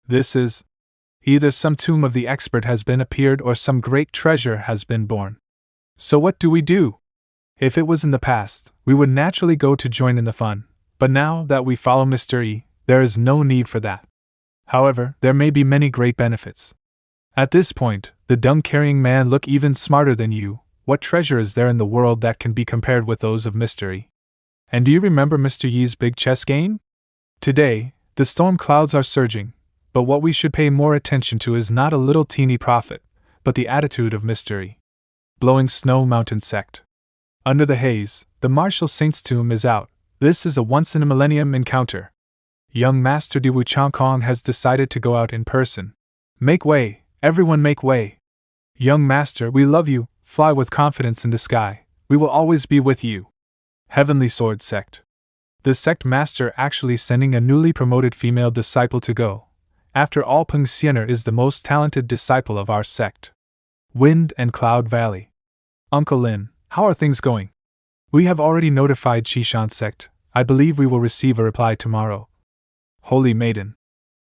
This is. Either some tomb of the expert has been appeared or some great treasure has been born. So what do we do? If it was in the past, we would naturally go to join in the fun, but now that we follow Mr. E, there is no need for that. However, there may be many great benefits. At this point, the dung-carrying man look even smarter than you. What treasure is there in the world that can be compared with those of Mr. E? And do you remember Mr. Yi's big chess game? Today, the storm clouds are surging, but what we should pay more attention to is not a little teeny profit, but the attitude of Mr. E. Blowing Snow Mountain Sect. Under the haze, the martial saint's tomb is out. This is a once-in-a-millennium encounter. Young Master Di Wuchangkong has decided to go out in person. Make way, everyone make way. Young Master, we love you, fly with confidence in the sky, we will always be with you. Heavenly Sword Sect. The sect master actually sending a newly promoted female disciple to go. After all, Peng Xiener is the most talented disciple of our sect. Wind and Cloud Valley. Uncle Lin, how are things going? We have already notified Qishan sect. I believe we will receive a reply tomorrow. Holy Maiden.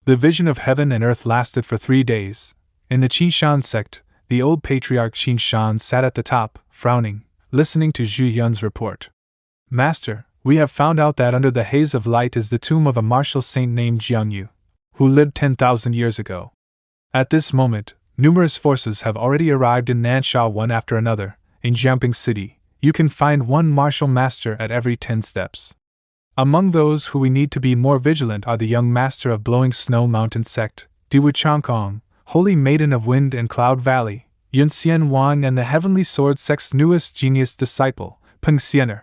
The vision of heaven and earth lasted for 3 days. In the Qishan sect, the old patriarch Qinshan sat at the top, frowning, listening to Zhu Yun's report. Master, we have found out that under the haze of light is the tomb of a martial saint named Jiang Yu, who lived 10,000 years ago. At this moment, numerous forces have already arrived in Nansha one after another. In Jiangping City, you can find one martial master at every 10 steps. Among those who we need to be more vigilant are the young master of Blowing Snow Mountain Sect, Di Wuchangkong, Holy Maiden of Wind and Cloud Valley, Yun Xian Wang, and the Heavenly Sword Sect's newest genius disciple, Peng Xiener.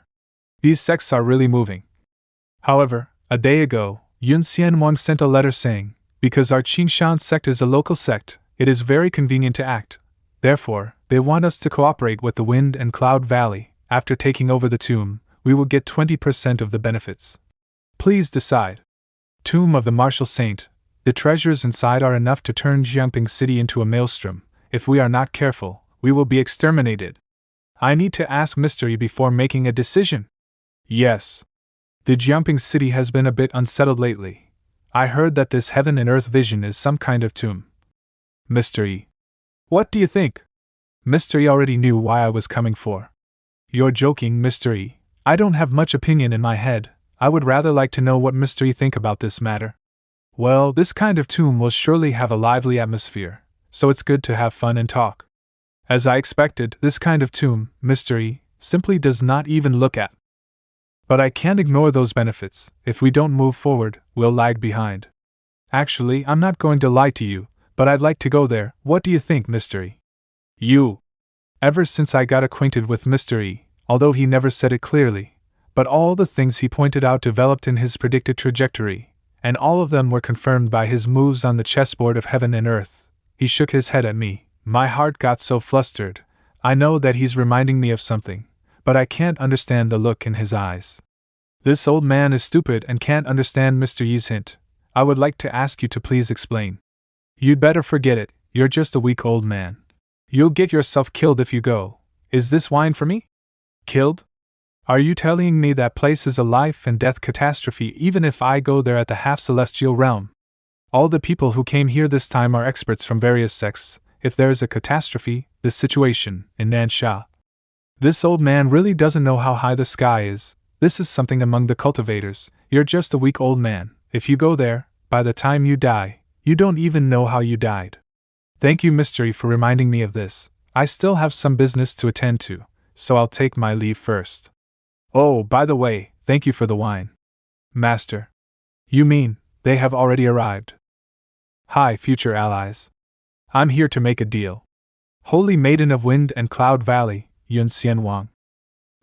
These sects are really moving. However, a day ago, Yun Xian Wang sent a letter saying, because our Qinshan sect is a local sect, it is very convenient to act. Therefore, they want us to cooperate with the Wind and Cloud Valley. After taking over the tomb, we will get 20% of the benefits. Please decide. Tomb of the Martial Saint. The treasures inside are enough to turn Jiangping City into a maelstrom. If we are not careful, we will be exterminated. I need to ask Mr. E before making a decision. Yes. The Jiangping City has been a bit unsettled lately. I heard that this heaven and earth vision is some kind of tomb. Mr. E. What do you think? Mr. E already knew why I was coming for. You're joking, Mr. E. I don't have much opinion in my head. I would rather like to know what Mr. E think about this matter. Well, this kind of tomb will surely have a lively atmosphere, so it's good to have fun and talk. As I expected, this kind of tomb, Mr. E, simply does not even look at. But I can't ignore those benefits. If we don't move forward, we'll lag behind. Actually, I'm not going to lie to you, but I'd like to go there. What do you think, Mr. E? You. Ever since I got acquainted with Mr. E, although he never said it clearly, but all the things he pointed out developed in his predicted trajectory, and all of them were confirmed by his moves on the chessboard of heaven and earth. He shook his head at me. My heart got so flustered. I know that he's reminding me of something, but I can't understand the look in his eyes. This old man is stupid and can't understand Mr. Yi's hint. I would like to ask you to please explain. You'd better forget it. You're just a weak old man. You'll get yourself killed if you go. Is this wine for me? Killed? Are you telling me that place is a life and death catastrophe even if I go there at the half-celestial realm? All the people who came here this time are experts from various sects. If there is a catastrophe, this situation, in Nansha. This old man really doesn't know how high the sky is. This is something among the cultivators. You're just a weak old man. If you go there, by the time you die, you don't even know how you died. Thank you, Mr. E, for reminding me of this. I still have some business to attend to, so I'll take my leave first. Oh, by the way, thank you for the wine. Master. You mean, they have already arrived? Hi, future allies. I'm here to make a deal. Holy Maiden of Wind and Cloud Valley, Yun Xian Wang.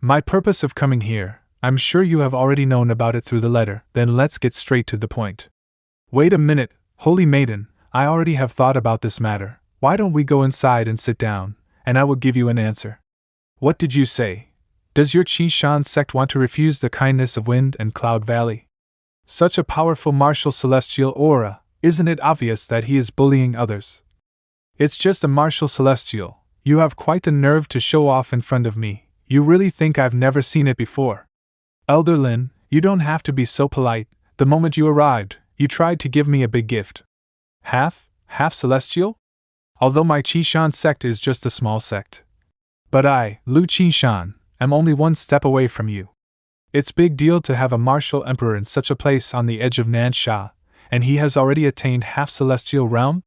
My purpose of coming here, I'm sure you have already known about it through the letter, then let's get straight to the point. Wait a minute, Holy Maiden, I already have thought about this matter. Why don't we go inside and sit down, and I will give you an answer. What did you say? Does your Qishan sect want to refuse the kindness of Wind and Cloud Valley? Such a powerful martial celestial aura, isn't it obvious that he is bullying others? It's just a martial celestial. You have quite the nerve to show off in front of me. You really think I've never seen it before? Elder Lin, you don't have to be so polite. The moment you arrived, you tried to give me a big gift. Half celestial? Although my Qishan sect is just a small sect. But I, Lu Qishan, am only one step away from you. It's big deal to have a martial emperor in such a place on the edge of Nansha, and he has already attained half celestial realm?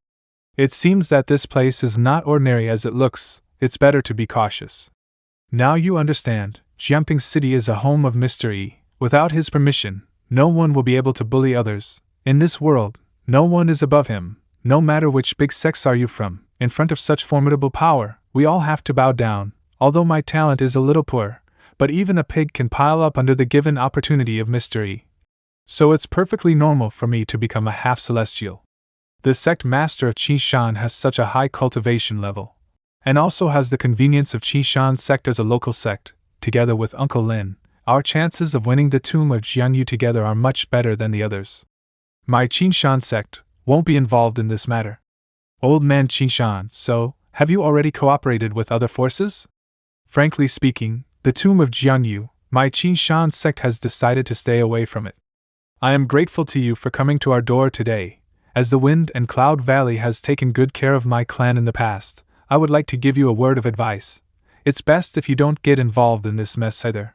It seems that this place is not ordinary as it looks, it's better to be cautious. Now you understand, Jiangping City is a home of mystery. Without his permission, no one will be able to bully others. In this world, no one is above him, no matter which big sects are you from. In front of such formidable power, we all have to bow down, although my talent is a little poor, but even a pig can pile up under the given opportunity of mystery. So it's perfectly normal for me to become a half-celestial. The sect master of Qishan has such a high cultivation level, and also has the convenience of Qishan sect as a local sect. Together with Uncle Lin, our chances of winning the tomb of Jianyu together are much better than the others. My Qishan sect won't be involved in this matter. Old man Qishan, so, have you already cooperated with other forces? Frankly speaking, the tomb of Jianyu, my Qishan sect has decided to stay away from it. I am grateful to you for coming to our door today. As the Wind and Cloud Valley has taken good care of my clan in the past, I would like to give you a word of advice. It's best if you don't get involved in this mess either.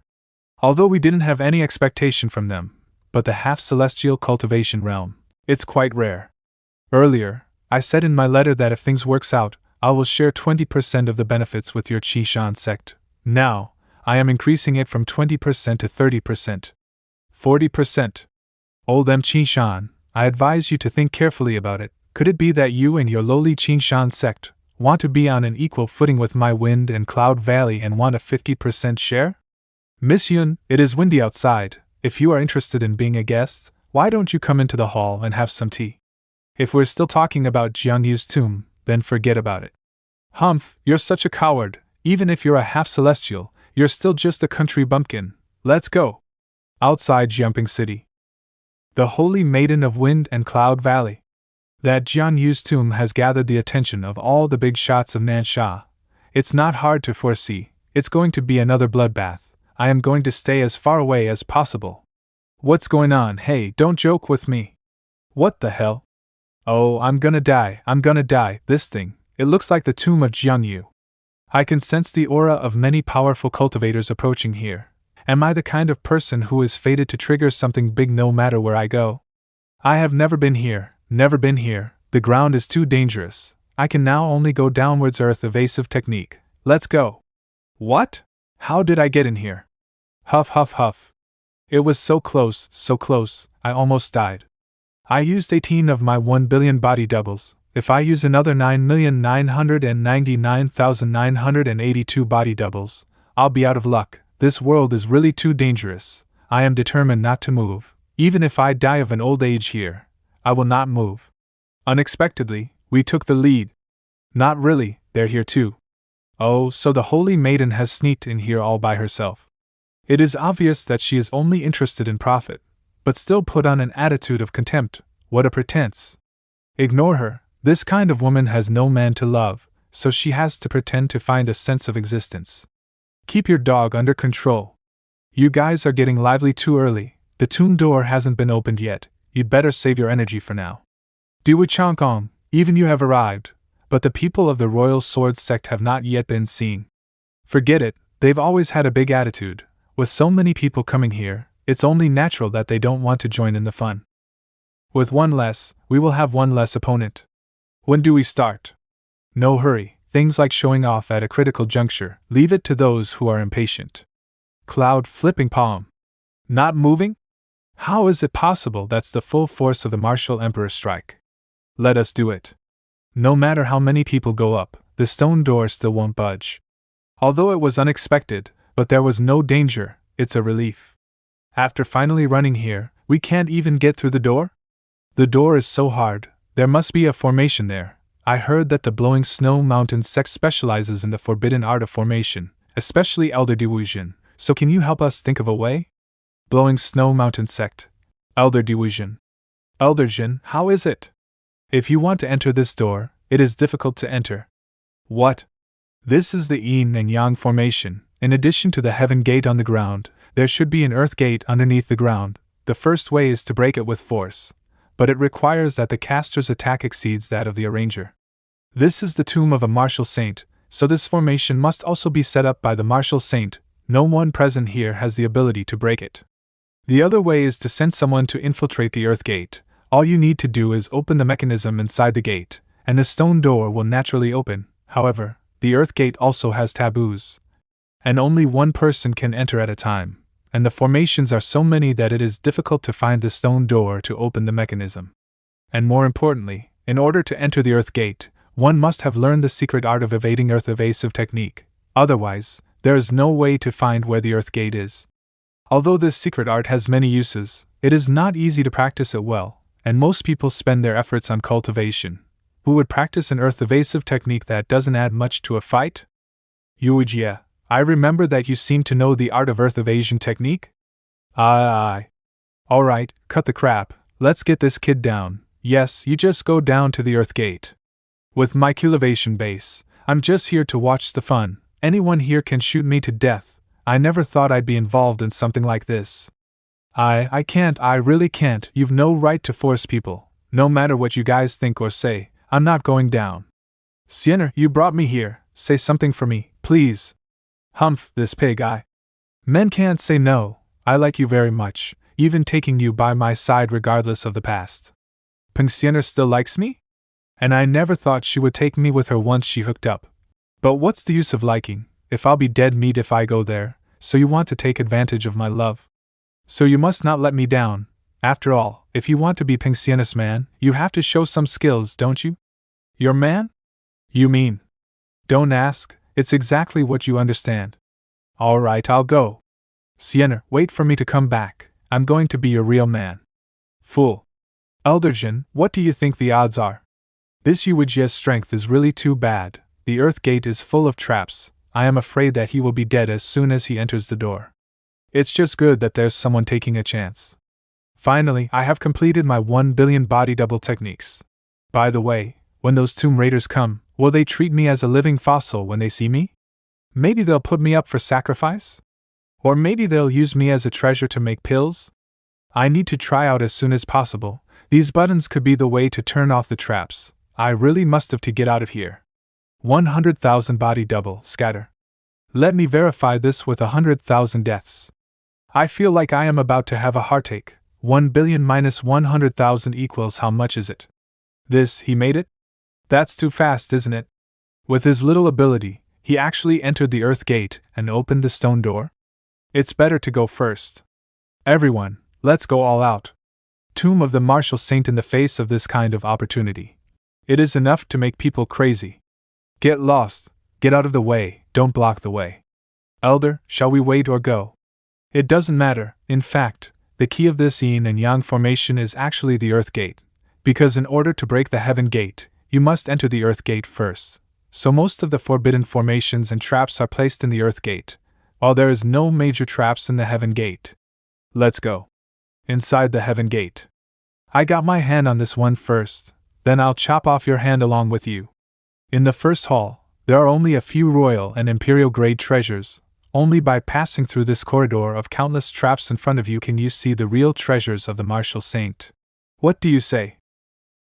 Although we didn't have any expectation from them, but the half-celestial cultivation realm, it's quite rare. Earlier, I said in my letter that if things works out, I will share 20% of the benefits with your Qishan sect. Now, I am increasing it from 20% to 30%. 40%. Old M. Qishan, I advise you to think carefully about it. Could it be that you and your lowly Qishan sect want to be on an equal footing with my Wind and Cloud Valley and want a 50% share? Miss Yun, it is windy outside. If you are interested in being a guest, why don't you come into the hall and have some tea? If we're still talking about Jiangyu's tomb, then forget about it. Humph, you're such a coward. Even if you're a half-celestial, you're still just a country bumpkin. Let's go. Outside Jiangping City. The Holy Maiden of Wind and Cloud Valley. That Jianyu's tomb has gathered the attention of all the big shots of Nansha. It's not hard to foresee. It's going to be another bloodbath. I am going to stay as far away as possible. What's going on? Hey, don't joke with me. What the hell? Oh, I'm gonna die. This thing, it looks like the tomb of Jiangyu. I can sense the aura of many powerful cultivators approaching here. Am I the kind of person who is fated to trigger something big no matter where I go? I have never been here. The ground is too dangerous. I can now only go downwards earth evasive technique. Let's go. What? How did I get in here? Huff huff huff. It was so close, I almost died. I used 18 of my 1 billion body doubles. If I use another 9,999,982 body doubles, I'll be out of luck. This world is really too dangerous. I am determined not to move. Even if I die of an old age here, I will not move. Unexpectedly, we took the lead. Not really, they're here too. Oh, so the Holy Maiden has sneaked in here all by herself. It is obvious that she is only interested in profit, but still put on an attitude of contempt. What a pretense. Ignore her. This kind of woman has no man to love, so she has to pretend to find a sense of existence. Keep your dog under control. You guys are getting lively too early. The tomb door hasn't been opened yet. You'd better save your energy for now. Diwu Changkong, even you have arrived, but the people of the Royal Sword Sect have not yet been seen. Forget it, they've always had a big attitude. With so many people coming here, it's only natural that they don't want to join in the fun. With one less, we will have one less opponent. When do we start? No hurry, things like showing off at a critical juncture, leave it to those who are impatient. Cloud flipping palm. Not moving? How is it possible? That's the full force of the martial emperor strike. Let us do it. No matter how many people go up, the stone door still won't budge. Although it was unexpected, but there was no danger, it's a relief. After finally running here, we can't even get through the door? The door is so hard, there must be a formation there. I heard that the Blowing Snow Mountain sect specializes in the forbidden art of formation, especially Elder Division, so can you help us think of a way? Blowing Snow Mountain sect. Elder Division. Elder Jin, how is it? If you want to enter this door, it is difficult to enter. What? This is the Yin and Yang formation. In addition to the heaven gate on the ground, there should be an earth gate underneath the ground. The first way is to break it with force. but it requires that the caster's attack exceeds that of the arranger. This is the tomb of a martial saint, so this formation must also be set up by the martial saint. No one present here has the ability to break it. The other way is to send someone to infiltrate the earth gate. All you need to do is open the mechanism inside the gate, and the stone door will naturally open. However, the earth gate also has taboos, and only one person can enter at a time, and the formations are so many that it is difficult to find the stone door to open the mechanism. And more importantly, in order to enter the earth gate, one must have learned the secret art of evading earth evasive technique. Otherwise, there is no way to find where the earth gate is. Although this secret art has many uses, it is not easy to practice it well, and most people spend their efforts on cultivation. Who would practice an earth evasive technique that doesn't add much to a fight? Yeah, I remember that you seem to know the art of earth evasion technique? Aye. Alright, cut the crap, let's get this kid down. Yes, you just go down to the earth gate. With my cultivation base, I'm just here to watch the fun. Anyone here can shoot me to death. I never thought I'd be involved in something like this. I can't, I really can't. You've no right to force people. No matter what you guys think or say, I'm not going down. Sienna, you brought me here. Say something for me, please. Humph, this pig Men can't say no. I like you very much, even taking you by my side regardless of the past. Sienna still likes me? And I never thought she would take me with her once she hooked up. But what's the use of liking, if I'll be dead meat if I go there? So you want to take advantage of my love? So you must not let me down. After all, if you want to be Sienna's man, you have to show some skills, don't you? Your man? You mean? Don't ask, it's exactly what you understand. Alright, I'll go. Sienna, wait for me to come back. I'm going to be your real man. Fool. Elderjin, what do you think the odds are? This Yuijia's strength is really too bad. The earth gate is full of traps. I am afraid that he will be dead as soon as he enters the door. It's just good that there's someone taking a chance. Finally, I have completed my 1 billion body double techniques. By the way, when those tomb raiders come, will they treat me as a living fossil when they see me? Maybe they'll put me up for sacrifice? Or maybe they'll use me as a treasure to make pills? I need to try out as soon as possible. These buttons could be the way to turn off the traps. I really must have to get out of here. 100,000 body double, scatter. Let me verify this with 100,000 deaths. I feel like I am about to have a heartache. 1 billion minus 100,000 equals how much is it? This, he made it? That's too fast, isn't it? With his little ability, he actually entered the earth gate and opened the stone door? It's better to go first. Everyone, let's go all out. Tomb of the martial saint in the face of this kind of opportunity. It is enough to make people crazy. Get lost, get out of the way, don't block the way. Elder, shall we wait or go? It doesn't matter. In fact, the key of this yin and yang formation is actually the earth gate, because in order to break the heaven gate, you must enter the earth gate first. So most of the forbidden formations and traps are placed in the earth gate, while there is no major traps in the heaven gate. Let's go. Inside the heaven gate. I got my hand on this one first, then I'll chop off your hand along with you. In the first hall, there are only a few royal and imperial grade treasures. Only by passing through this corridor of countless traps in front of you can you see the real treasures of the martial saint. What do you say?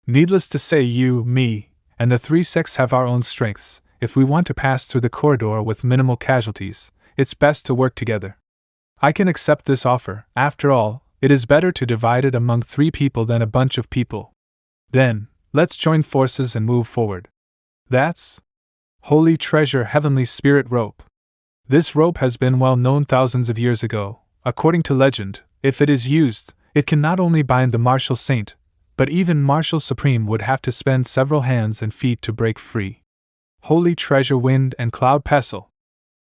Needless to say, you, me, and the three sects have our own strengths. If we want to pass through the corridor with minimal casualties, it's best to work together. I can accept this offer. After all, it is better to divide it among 3 people than a bunch of people. Then, let's join forces and move forward. That's Holy Treasure Heavenly Spirit Rope. This rope has been well known thousands of years ago. According to legend, if it is used, it can not only bind the martial saint, but even Martial Supreme would have to spend several hands and feet to break free. Holy Treasure Wind and Cloud Pestle.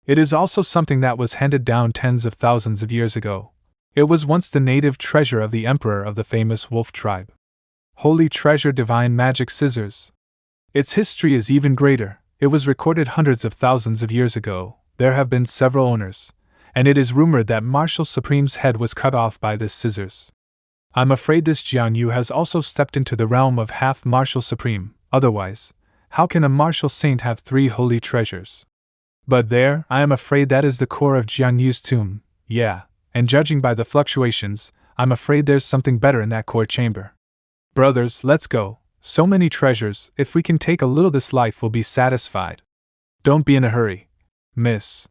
It is also something that was handed down tens of thousands of years ago. It was once the native treasure of the emperor of the famous wolf tribe. Holy Treasure Divine Magic Scissors. Its history is even greater. It was recorded hundreds of thousands of years ago. There have been several owners, and it is rumored that Martial Supreme's head was cut off by this scissors. I'm afraid this Jiang Yu has also stepped into the realm of half Martial Supreme. Otherwise, how can a martial saint have 3 holy treasures? But there, I am afraid that is the core of Jiang Yu's tomb. Yeah, and judging by the fluctuations, I'm afraid there's something better in that core chamber. Brothers, let's go. So many treasures, if we can take a little this life will be satisfied. Don't be in a hurry, miss.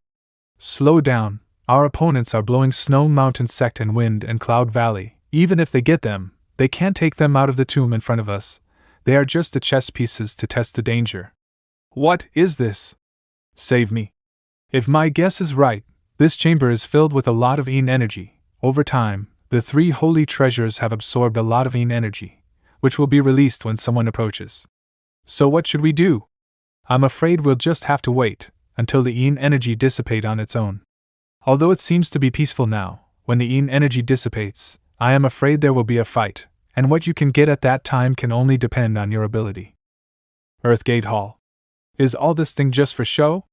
Slow down, our opponents are blowing Snow Mountain Sect and Wind and Cloud Valley. Even if they get them, they can't take them out of the tomb in front of us. They are just the chess pieces to test the danger. What is this? Save me. If my guess is right, this chamber is filled with a lot of Yin energy. Over time, the three holy treasures have absorbed a lot of Yin energy, which will be released when someone approaches. So what should we do? I'm afraid we'll just have to wait until the Yin energy dissipate on its own. Although it seems to be peaceful now, when the Yin energy dissipates, I am afraid there will be a fight, and what you can get at that time can only depend on your ability. Earthgate Hall. Is all this thing just for show?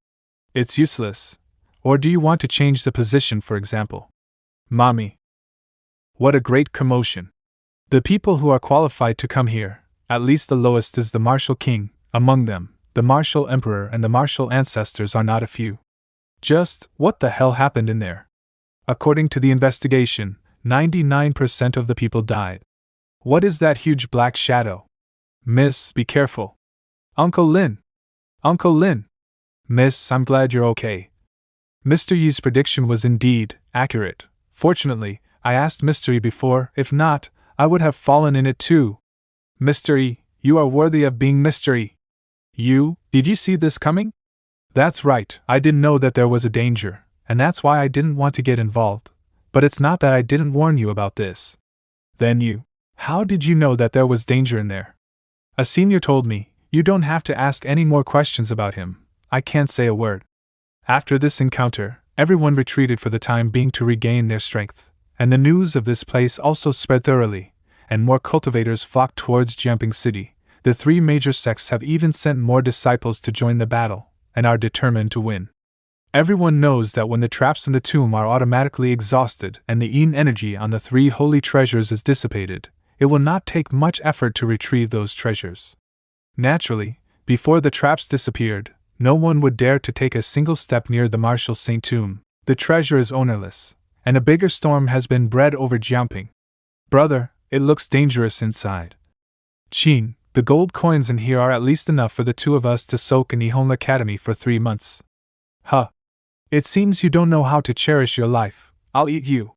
It's useless. Or do you want to change the position, for example? Mommy. What a great commotion. The people who are qualified to come here, at least the lowest is the Martial King. Among them, the Martial Emperor and the Martial Ancestors are not a few. Just, what the hell happened in there? According to the investigation, 99% of the people died. What is that huge black shadow? Miss, be careful. Uncle Lin. Uncle Lin. Miss, I'm glad you're okay. Mr. Yi's prediction was indeed accurate. Fortunately, I asked Mr. Yi before, if not, I would have fallen in it too. Mr. Yi, you are worthy of being Mr. Yi. You, did you see this coming? That's right, I didn't know that there was a danger, and that's why I didn't want to get involved. But it's not that I didn't warn you about this. Then you, how did you know that there was danger in there? A senior told me. You don't have to ask any more questions about him. I can't say a word. After this encounter, everyone retreated for the time being to regain their strength, and the news of this place also spread thoroughly, and more cultivators flocked towards Jumping City. The three major sects have even sent more disciples to join the battle, and are determined to win. Everyone knows that when the traps in the tomb are automatically exhausted and the Yin energy on the three holy treasures is dissipated, it will not take much effort to retrieve those treasures. Naturally, before the traps disappeared, no one would dare to take a single step near the Martial Saint tomb. The treasure is ownerless, and a bigger storm has been bred over Jiangping. Brother, it looks dangerous inside. Qin, the gold coins in here are at least enough for the two of us to soak in Nihon Academy for 3 months. Huh. It seems you don't know how to cherish your life. I'll eat you.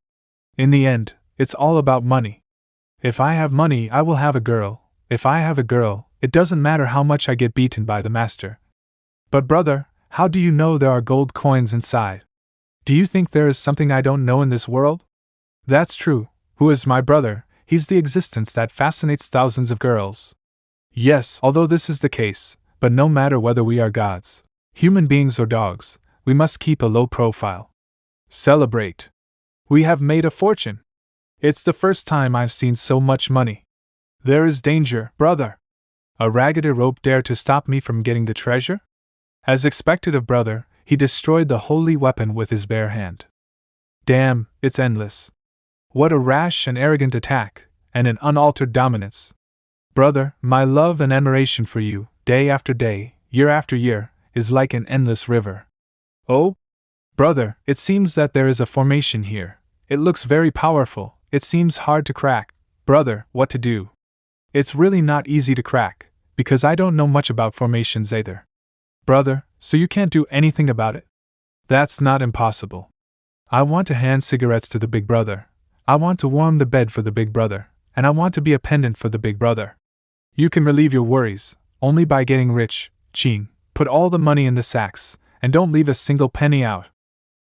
In the end, it's all about money. If I have money, I will have a girl. If I have a girl, it doesn't matter how much I get beaten by the master. But brother, how do you know there are gold coins inside? Do you think there is something I don't know in this world? That's true. Who is my brother? He's the existence that fascinates thousands of girls. Yes, although this is the case, but no matter whether we are gods, human beings or dogs, we must keep a low profile. Celebrate. We have made a fortune. It's the first time I've seen so much money. There is danger, brother. A ragged rope dared to stop me from getting the treasure? As expected of brother, he destroyed the holy weapon with his bare hand. Damn, it's endless. What a rash and arrogant attack, and an unaltered dominance. Brother, my love and admiration for you, day after day, year after year, is like an endless river. Oh? Brother, it seems that there is a formation here. It looks very powerful. It seems hard to crack. Brother, what to do? It's really not easy to crack, because I don't know much about formations either. Brother, so you can't do anything about it? That's not impossible. I want to hand cigarettes to the big brother. I want to warm the bed for the big brother, and I want to be a pendant for the big brother. You can relieve your worries only by getting rich, Qin. Put all the money in the sacks, and don't leave a single penny out.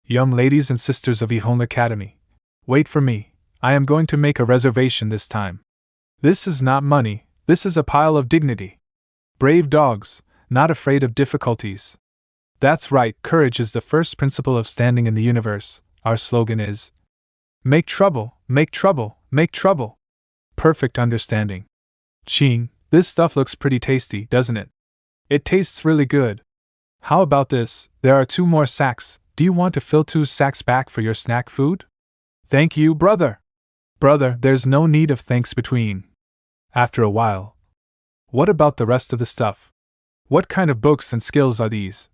Young ladies and sisters of Nihon Academy, wait for me. I am going to make a reservation this time. This is not money, this is a pile of dignity. Brave dogs, not afraid of difficulties. That's right, courage is the first principle of standing in the universe. Our slogan is, make trouble, make trouble, make trouble. Perfect understanding. Qin, this stuff looks pretty tasty, doesn't it? It tastes really good. How about this? There are 2 more sacks. Do you want to fill 2 sacks back for your snack food? Thank you, brother. Brother, there's no need of thanks between. After a while. What about the rest of the stuff? What kind of books and skills are these?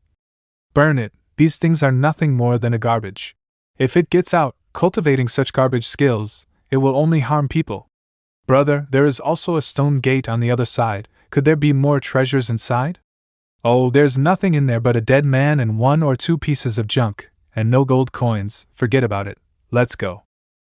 Burn it. These things are nothing more than a garbage. If it gets out, cultivating such garbage skills, it will only harm people. Brother, there is also a stone gate on the other side. Could there be more treasures inside? Oh, there's nothing in there but a dead man and 1 or 2 pieces of junk, and no gold coins. Forget about it. Let's go.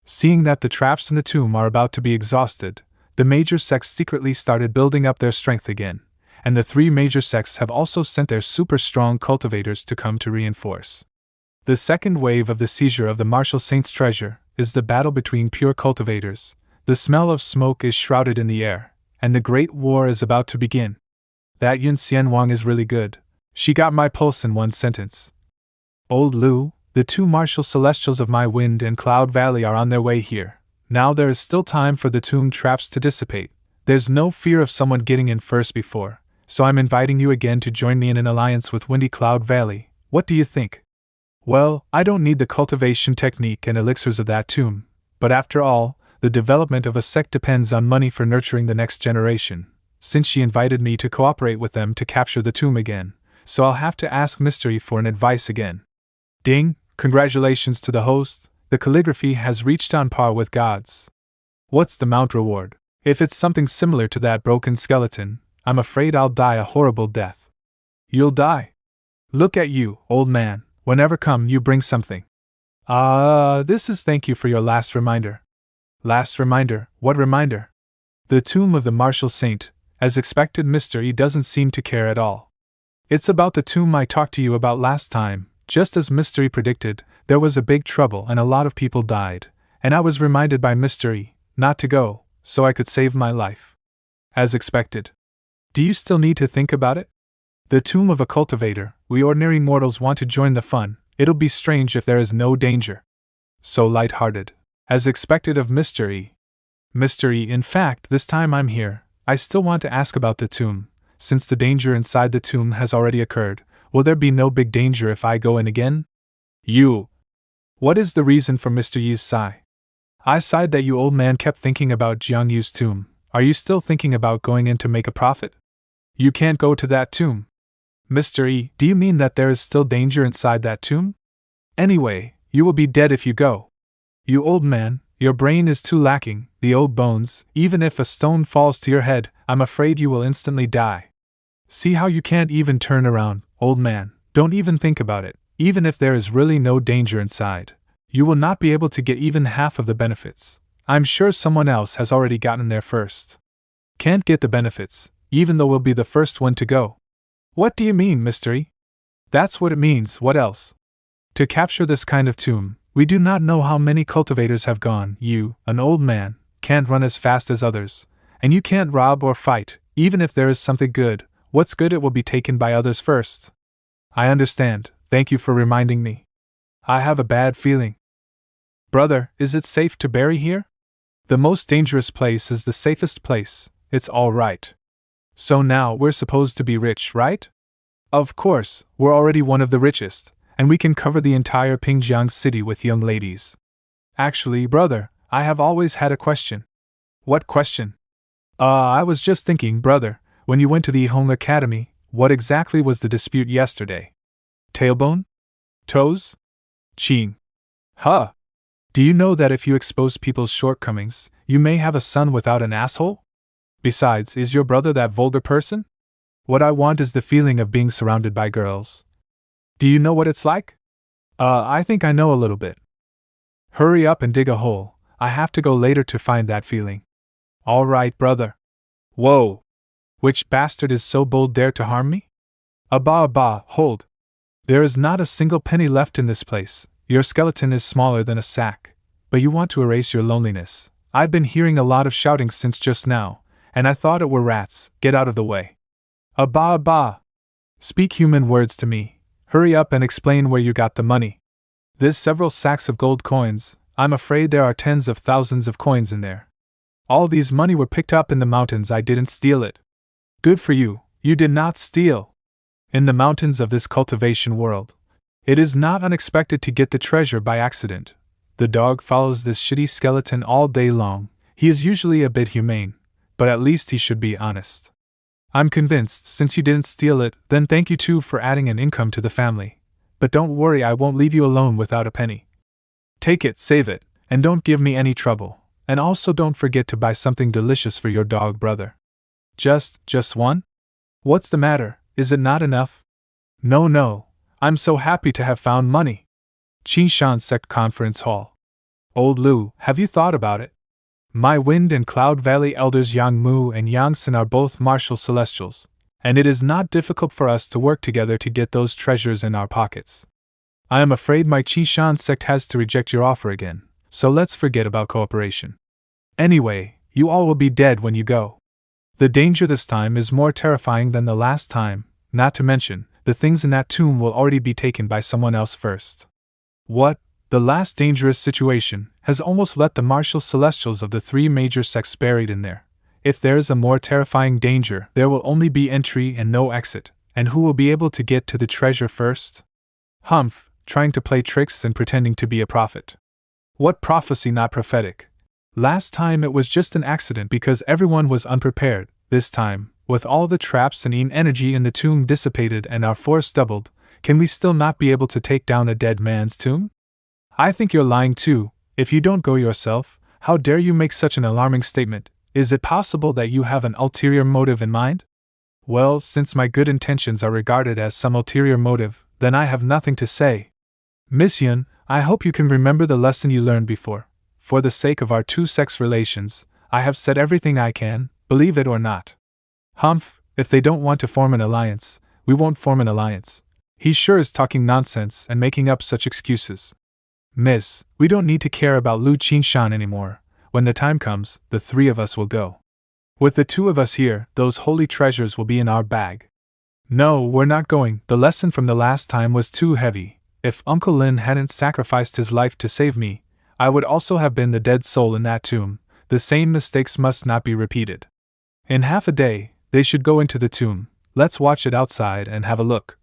Seeing that the traps in the tomb are about to be exhausted, the major sects secretly started building up their strength again, and the 3 major sects have also sent their super strong cultivators to come to reinforce. The second wave of the seizure of the martial saint's treasure is the battle between pure cultivators. The smell of smoke is shrouded in the air, and the great war is about to begin. That Yun Xian Wang is really good. She got my pulse in 1 sentence. Old Lu, the 2 martial celestials of my wind and cloud valley are on their way here. Now there is still time for the tomb traps to dissipate. There's no fear of someone getting in first before, so I'm inviting you again to join me in an alliance with Windy Cloud Valley. What do you think? Well, I don't need the cultivation technique and elixirs of that tomb, but after all, the development of a sect depends on money for nurturing the next generation, since she invited me to cooperate with them to capture the tomb again, so I'll have to ask Mystery for an advice again. Ding, congratulations to the host, the calligraphy has reached on par with gods. What's the mount reward? If it's something similar to that broken skeleton, I'm afraid I'll die a horrible death. You'll die? Look at you, old man, whenever come you bring something. This is thank you for your last reminder. Last reminder, what reminder? The tomb of the martial saint. As expected, Mystery doesn't seem to care at all. It's about the tomb I talked to you about last time. Just as Mystery predicted, there was a big trouble and a lot of people died, and I was reminded by Mystery not to go, so I could save my life. As expected. Do you still need to think about it? The tomb of a cultivator. We ordinary mortals want to join the fun. It'll be strange if there is no danger. So light-hearted. As expected of Mystery. Mystery, in fact, this time I'm here, I still want to ask about the tomb. Since the danger inside the tomb has already occurred, will there be no big danger if I go in again? You. What is the reason for Mr. Yi's sigh? I sighed that you old man kept thinking about Jiang Yu's tomb. Are you still thinking about going in to make a profit? You can't go to that tomb. Mr. Yi, do you mean that there is still danger inside that tomb? Anyway, you will be dead if you go. You old man, your brain is too lacking, the old bones, even if a stone falls to your head, I'm afraid you will instantly die. See how you can't even turn around, old man, don't even think about it, even if there is really no danger inside. You will not be able to get even half of the benefits. I'm sure someone else has already gotten there first. Can't get the benefits, even though we'll be the first one to go. What do you mean, Mystery? That's what it means, what else? To capture this kind of tomb, we do not know how many cultivators have gone. You, an old man, can't run as fast as others, and you can't rob or fight, even if there is something good. What's good it will be taken by others first. I understand, thank you for reminding me. I have a bad feeling. Brother, is it safe to bury here? The most dangerous place is the safest place, it's all right. So now we're supposed to be rich, right? Of course, we're already one of the richest, and we can cover the entire Pingjiang city with young ladies. Actually, brother, I have always had a question. What question? I was just thinking, brother, when you went to the Yihong Academy, what exactly was the dispute yesterday? Tailbone? Toes? Qing. Huh. Do you know that if you expose people's shortcomings, you may have a son without an asshole? Besides, is your brother that vulgar person? What I want is the feeling of being surrounded by girls. Do you know what it's like? I think I know a little bit. Hurry up and dig a hole, I have to go later to find that feeling. All right, brother. Whoa! Which bastard is so bold dare to harm me? Abba, hold. There is not a single penny left in this place. Your skeleton is smaller than a sack, but you want to erase your loneliness. I've been hearing a lot of shouting since just now, and I thought it were rats. Get out of the way. Abba. Speak human words to me. Hurry up and explain where you got the money. There's several sacks of gold coins. I'm afraid there are tens of thousands of coins in there. All these money were picked up in the mountains. I didn't steal it. Good for you, you did not steal. In the mountains of this cultivation world, it is not unexpected to get the treasure by accident. The dog follows this shitty skeleton all day long. He is usually a bit humane, but at least he should be honest. I'm convinced, since you didn't steal it, then thank you too for adding an income to the family. But don't worry, I won't leave you alone without a penny. Take it, save it, and don't give me any trouble. And also don't forget to buy something delicious for your dog brother. Just one? What's the matter, is it not enough? No, I'm so happy to have found money. Qingshan Sect Conference Hall. Old Lu, have you thought about it? My Wind and Cloud Valley elders Yang Mu and Yang Sin are both martial celestials, and it is not difficult for us to work together to get those treasures in our pockets. I am afraid my Qingshan Sect has to reject your offer again, so let's forget about cooperation. Anyway, you all will be dead when you go. The danger this time is more terrifying than the last time, not to mention, the things in that tomb will already be taken by someone else first. What? The last dangerous situation has almost let the martial celestials of the three major sects buried in there. If there is a more terrifying danger, there will only be entry and no exit, and who will be able to get to the treasure first? Humph, trying to play tricks and pretending to be a prophet. What prophecy not prophetic? Last time it was just an accident because everyone was unprepared. This time, with all the traps and energy in the tomb dissipated and our force doubled, can we still not be able to take down a dead man's tomb? I think you're lying too. If you don't go yourself, how dare you make such an alarming statement? Is it possible that you have an ulterior motive in mind? Well, since my good intentions are regarded as some ulterior motive, then I have nothing to say. Miss Yun, I hope you can remember the lesson you learned before. For the sake of our two-sex relations, I have said everything I can, believe it or not. Humph, if they don't want to form an alliance, we won't form an alliance. He sure is talking nonsense and making up such excuses. Miss, we don't need to care about Lu Qingshan anymore. When the time comes, the three of us will go. With the two of us here, those holy treasures will be in our bag. No, we're not going. The lesson from the last time was too heavy. If Uncle Lin hadn't sacrificed his life to save me, I would also have been the dead soul in that tomb. The same mistakes must not be repeated. In half a day, they should go into the tomb. Let's watch it outside and have a look.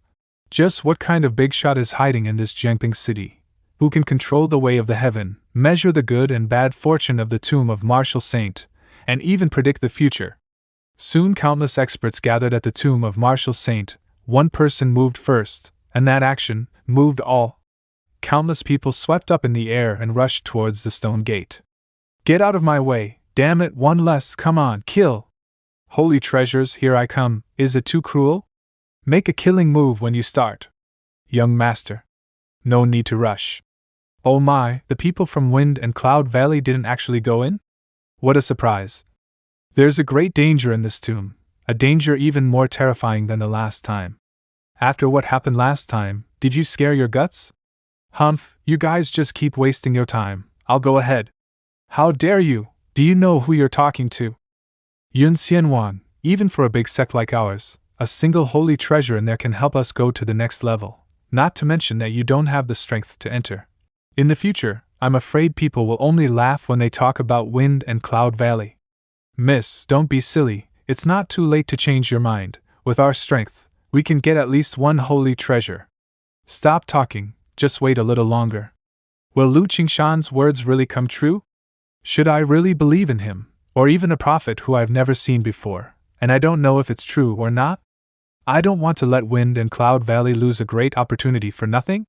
Just what kind of big shot is hiding in this Jiangping city? Who can control the way of the heaven, measure the good and bad fortune of the tomb of Martial Saint, and even predict the future? Soon countless experts gathered at the tomb of Martial Saint. One person moved first, and that action moved all. Countless people swept up in the air and rushed towards the stone gate. Get out of my way, damn it, one less, come on, kill! Holy treasures, here I come, is it too cruel? Make a killing move when you start. Young master. No need to rush. Oh my, the people from Wind and Cloud Valley didn't actually go in? What a surprise. There's a great danger in this tomb, a danger even more terrifying than the last time. After what happened last time, did you scare your guts? Humph, you guys just keep wasting your time, I'll go ahead. How dare you? Do you know who you're talking to? Yun Xianwan, even for a big sect like ours, a single holy treasure in there can help us go to the next level, not to mention that you don't have the strength to enter. In the future, I'm afraid people will only laugh when they talk about Wind and Cloud Valley. Miss, don't be silly, it's not too late to change your mind. With our strength, we can get at least one holy treasure. Stop talking, just wait a little longer. Will Lu Qingshan's words really come true? Should I really believe in him, or even a prophet who I've never seen before, and I don't know if it's true or not? I don't want to let Wind and Cloud Valley lose a great opportunity for nothing.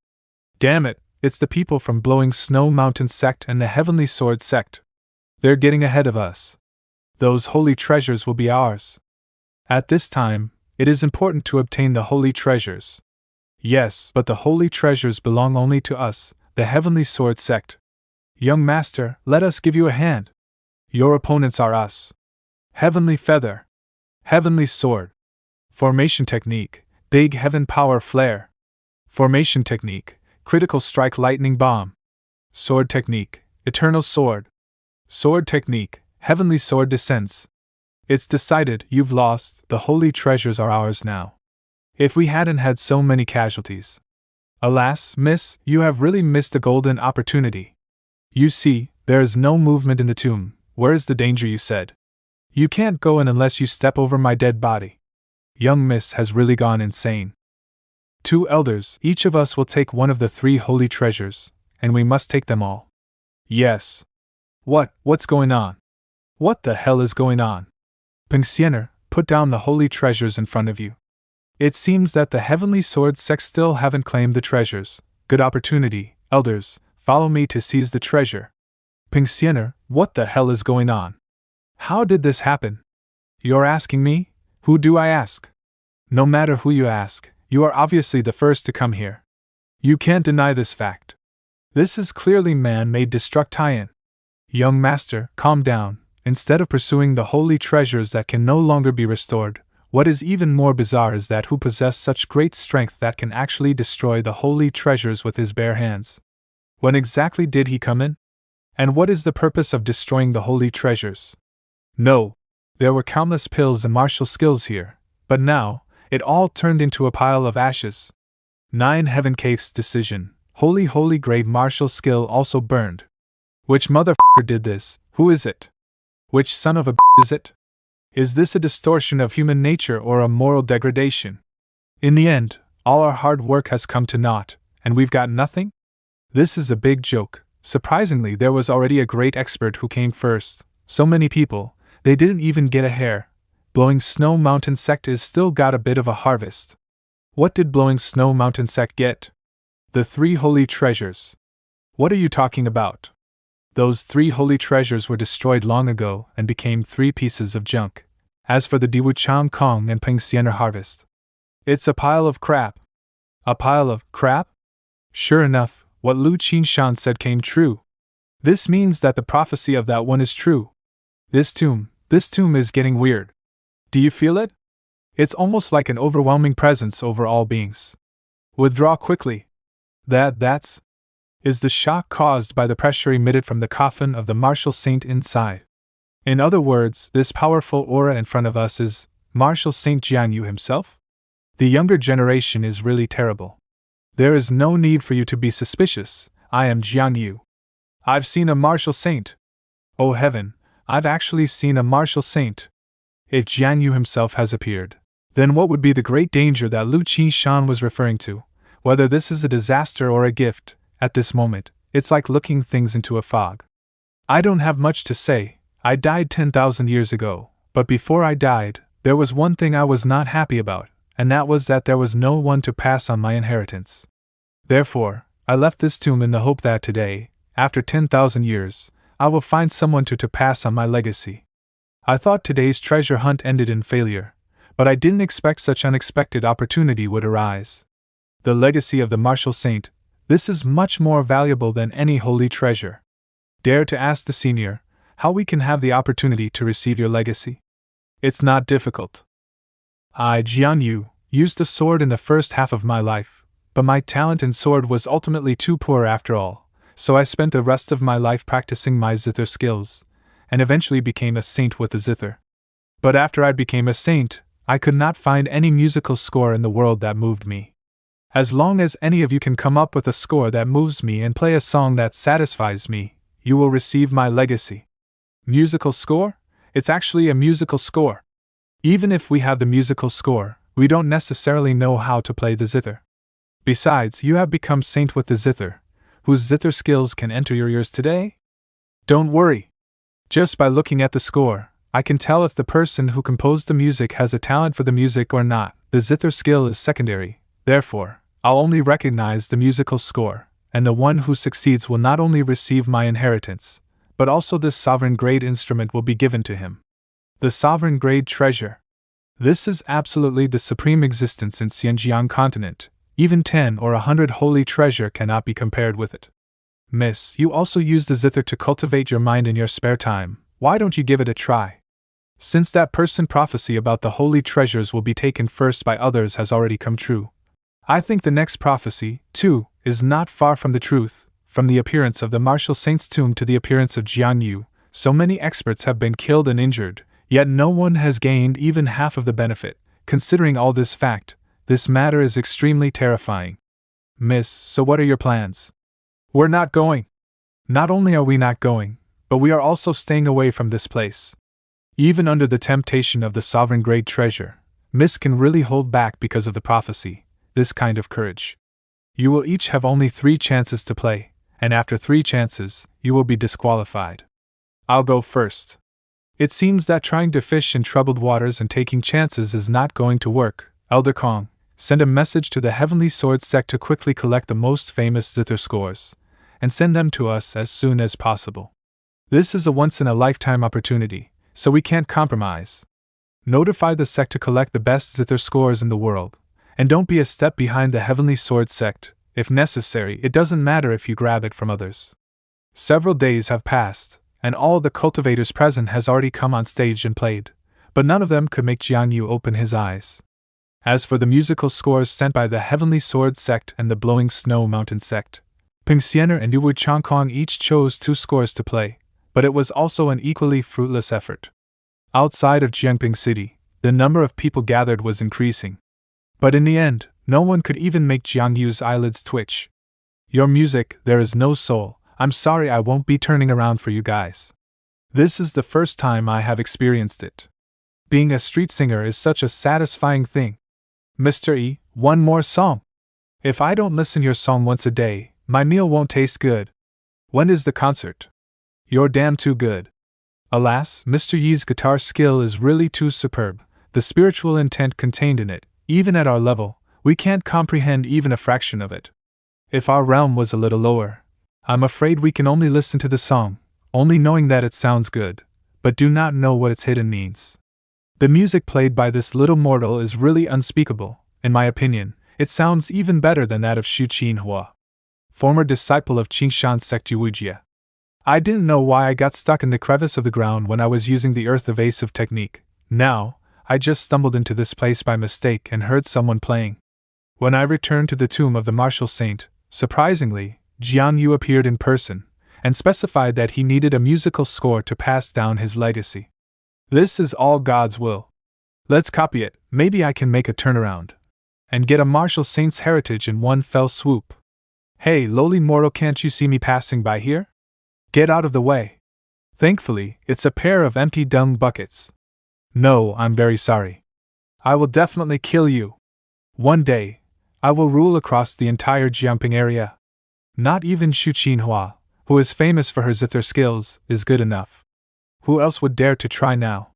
Damn it, it's the people from Blowing Snow Mountain Sect and the Heavenly Sword Sect. They're getting ahead of us. Those holy treasures will be ours. At this time, it is important to obtain the holy treasures. Yes, but the holy treasures belong only to us, the Heavenly Sword Sect. Young master, let us give you a hand. Your opponents are us. Heavenly Feather. Heavenly Sword. Formation Technique, Big Heaven Power Flare. Formation Technique, Critical Strike Lightning Bomb. Sword Technique, Eternal Sword. Sword Technique, Heavenly Sword Descents. It's decided, you've lost, the holy treasures are ours now. If we hadn't had so many casualties. Alas, miss, you have really missed a golden opportunity. You see, there is no movement in the tomb. Where is the danger you said? You can't go in unless you step over my dead body. Young miss has really gone insane. 2 elders, each of us will take one of the 3 holy treasures, and we must take them all. Yes. What's going on? What the hell is going on? Pengxiener, put down the holy treasures in front of you. It seems that the Heavenly Sword Sect still haven't claimed the treasures. Good opportunity, elders, follow me to seize the treasure. Pingxiener, what the hell is going on? How did this happen? You're asking me? Who do I ask? No matter who you ask, you are obviously the first to come here. You can't deny this fact. This is clearly man-made destruction. Young master, calm down. Instead of pursuing the holy treasures that can no longer be restored, what is even more bizarre is that who possess such great strength that can actually destroy the holy treasures with his bare hands. When exactly did he come in? And what is the purpose of destroying the holy treasures? No. There were countless pills and martial skills here, but now, it all turned into a pile of ashes. 9 Heaven Cave's decision. Holy great martial skill also burned. Which motherfucker did this? Who is it? Which son of a is it? Is this a distortion of human nature or a moral degradation? In the end, all our hard work has come to naught, and we've got nothing? This is a big joke. Surprisingly, there was already a great expert who came first. So many people, they didn't even get a hair. Blowing Snow Mountain Sect is still got a bit of a harvest. What did Blowing Snow Mountain Sect get? The 3 holy treasures. What are you talking about? Those 3 holy treasures were destroyed long ago and became 3 pieces of junk. As for the Diwu Chang Kong and Pingxiener harvest, it's a pile of crap. A pile of crap? Sure enough, what Lu Qinshan said came true. This means that the prophecy of that one is true. This tomb is getting weird. Do you feel it? It's almost like an overwhelming presence over all beings. Withdraw quickly. That's is the shock caused by the pressure emitted from the coffin of the martial saint inside. In other words, this powerful aura in front of us is Martial Saint Jiangyu himself? The younger generation is really terrible. There is no need for you to be suspicious. I am Jiangyu. I've seen a martial saint. Oh heaven, I've actually seen a martial saint. If Jiangyu himself has appeared, then what would be the great danger that Lu Qinshan was referring to? Whether this is a disaster or a gift, at this moment, it's like looking things into a fog. I don't have much to say. I died 10,000 years ago, but before I died, there was one thing I was not happy about, and that was that there was no one to pass on my inheritance. Therefore, I left this tomb in the hope that today, after 10,000 years, I will find someone to pass on my legacy. I thought today's treasure hunt ended in failure, but I didn't expect such unexpected opportunity would arise. The legacy of the martial saint, this is much more valuable than any holy treasure. Dare to ask the senior, how we can have the opportunity to receive your legacy? It's not difficult. I, Jianyu, used a sword in the first half of my life, but my talent in sword was ultimately too poor after all, so I spent the rest of my life practicing my zither skills, and eventually became a saint with the zither. But after I became a saint, I could not find any musical score in the world that moved me. As long as any of you can come up with a score that moves me and play a song that satisfies me, you will receive my legacy. Musical score? It's actually a musical score. Even if we have the musical score, we don't necessarily know how to play the zither. Besides, you have become saint with the zither, whose zither skills can enter your ears today? Don't worry. Just by looking at the score, I can tell if the person who composed the music has a talent for the music or not. The zither skill is secondary. Therefore, I'll only recognize the musical score, and the one who succeeds will not only receive my inheritance, but also this sovereign grade instrument will be given to him. The sovereign grade treasure. This is absolutely the supreme existence in Xinjiang continent. Even 10 or 100 holy treasure cannot be compared with it. Miss, you also use the zither to cultivate your mind in your spare time. Why don't you give it a try? Since that person prophecy about the holy treasures will be taken first by others has already come true, I think the next prophecy, too, is not far from the truth. From the appearance of the martial saint's tomb to the appearance of Jianyu, so many experts have been killed and injured, yet no one has gained even half of the benefit. Considering all this fact, this matter is extremely terrifying. Miss, so what are your plans? We're not going. Not only are we not going, but we are also staying away from this place. Even under the temptation of the sovereign grade treasure, Miss can really hold back because of the prophecy. This kind of courage. You will each have only 3 chances to play, and after 3 chances, you will be disqualified. I'll go first. It seems that trying to fish in troubled waters and taking chances is not going to work. Elder Kong, send a message to the Heavenly Sword sect to quickly collect the most famous zither scores, and send them to us as soon as possible. This is a once-in-a-lifetime opportunity, so we can't compromise. Notify the sect to collect the best zither scores in the world, and don't be a step behind the Heavenly Sword sect. If necessary, it doesn't matter if you grab it from others. Several days have passed, and all the cultivators present has already come on stage and played, but none of them could make Jiangyu open his eyes. As for the musical scores sent by the Heavenly Sword sect and the Blowing Snow Mountain sect, Ping Xiener and Yu Changkong each chose 2 scores to play, but it was also an equally fruitless effort. Outside of Jiangping City, the number of people gathered was increasing. But in the end, no one could even make Jiangyu's eyelids twitch. Your music, there is no soul. I'm sorry, I won't be turning around for you guys. This is the first time I have experienced it. Being a street singer is such a satisfying thing. Mr. E, one more song. If I don't listen your song once a day, my meal won't taste good. When is the concert? You're damn too good. Alas, Mr. Yi's guitar skill is really too superb. The spiritual intent contained in it, even at our level, we can't comprehend even a fraction of it. If our realm was a little lower, I'm afraid we can only listen to the song, only knowing that it sounds good, but do not know what its hidden means. The music played by this little mortal is really unspeakable. In my opinion, it sounds even better than that of Xu Qinhua, former disciple of Qingshan sect Yuujia. I didn't know why I got stuck in the crevice of the ground when I was using the earth evasive technique. Now, I just stumbled into this place by mistake and heard someone playing. When I returned to the tomb of the martial saint, surprisingly, Jiang Yu appeared in person, and specified that he needed a musical score to pass down his legacy. This is all God's will. Let's copy it, maybe I can make a turnaround, and get a martial saint's heritage in one fell swoop. Hey, lowly mortal, can't you see me passing by here? Get out of the way. Thankfully, it's a pair of empty dung buckets. No, I'm very sorry. I will definitely kill you. One day, I will rule across the entire Jiangping area. Not even Xu Qinhua, who is famous for her zither skills, is good enough. Who else would dare to try now?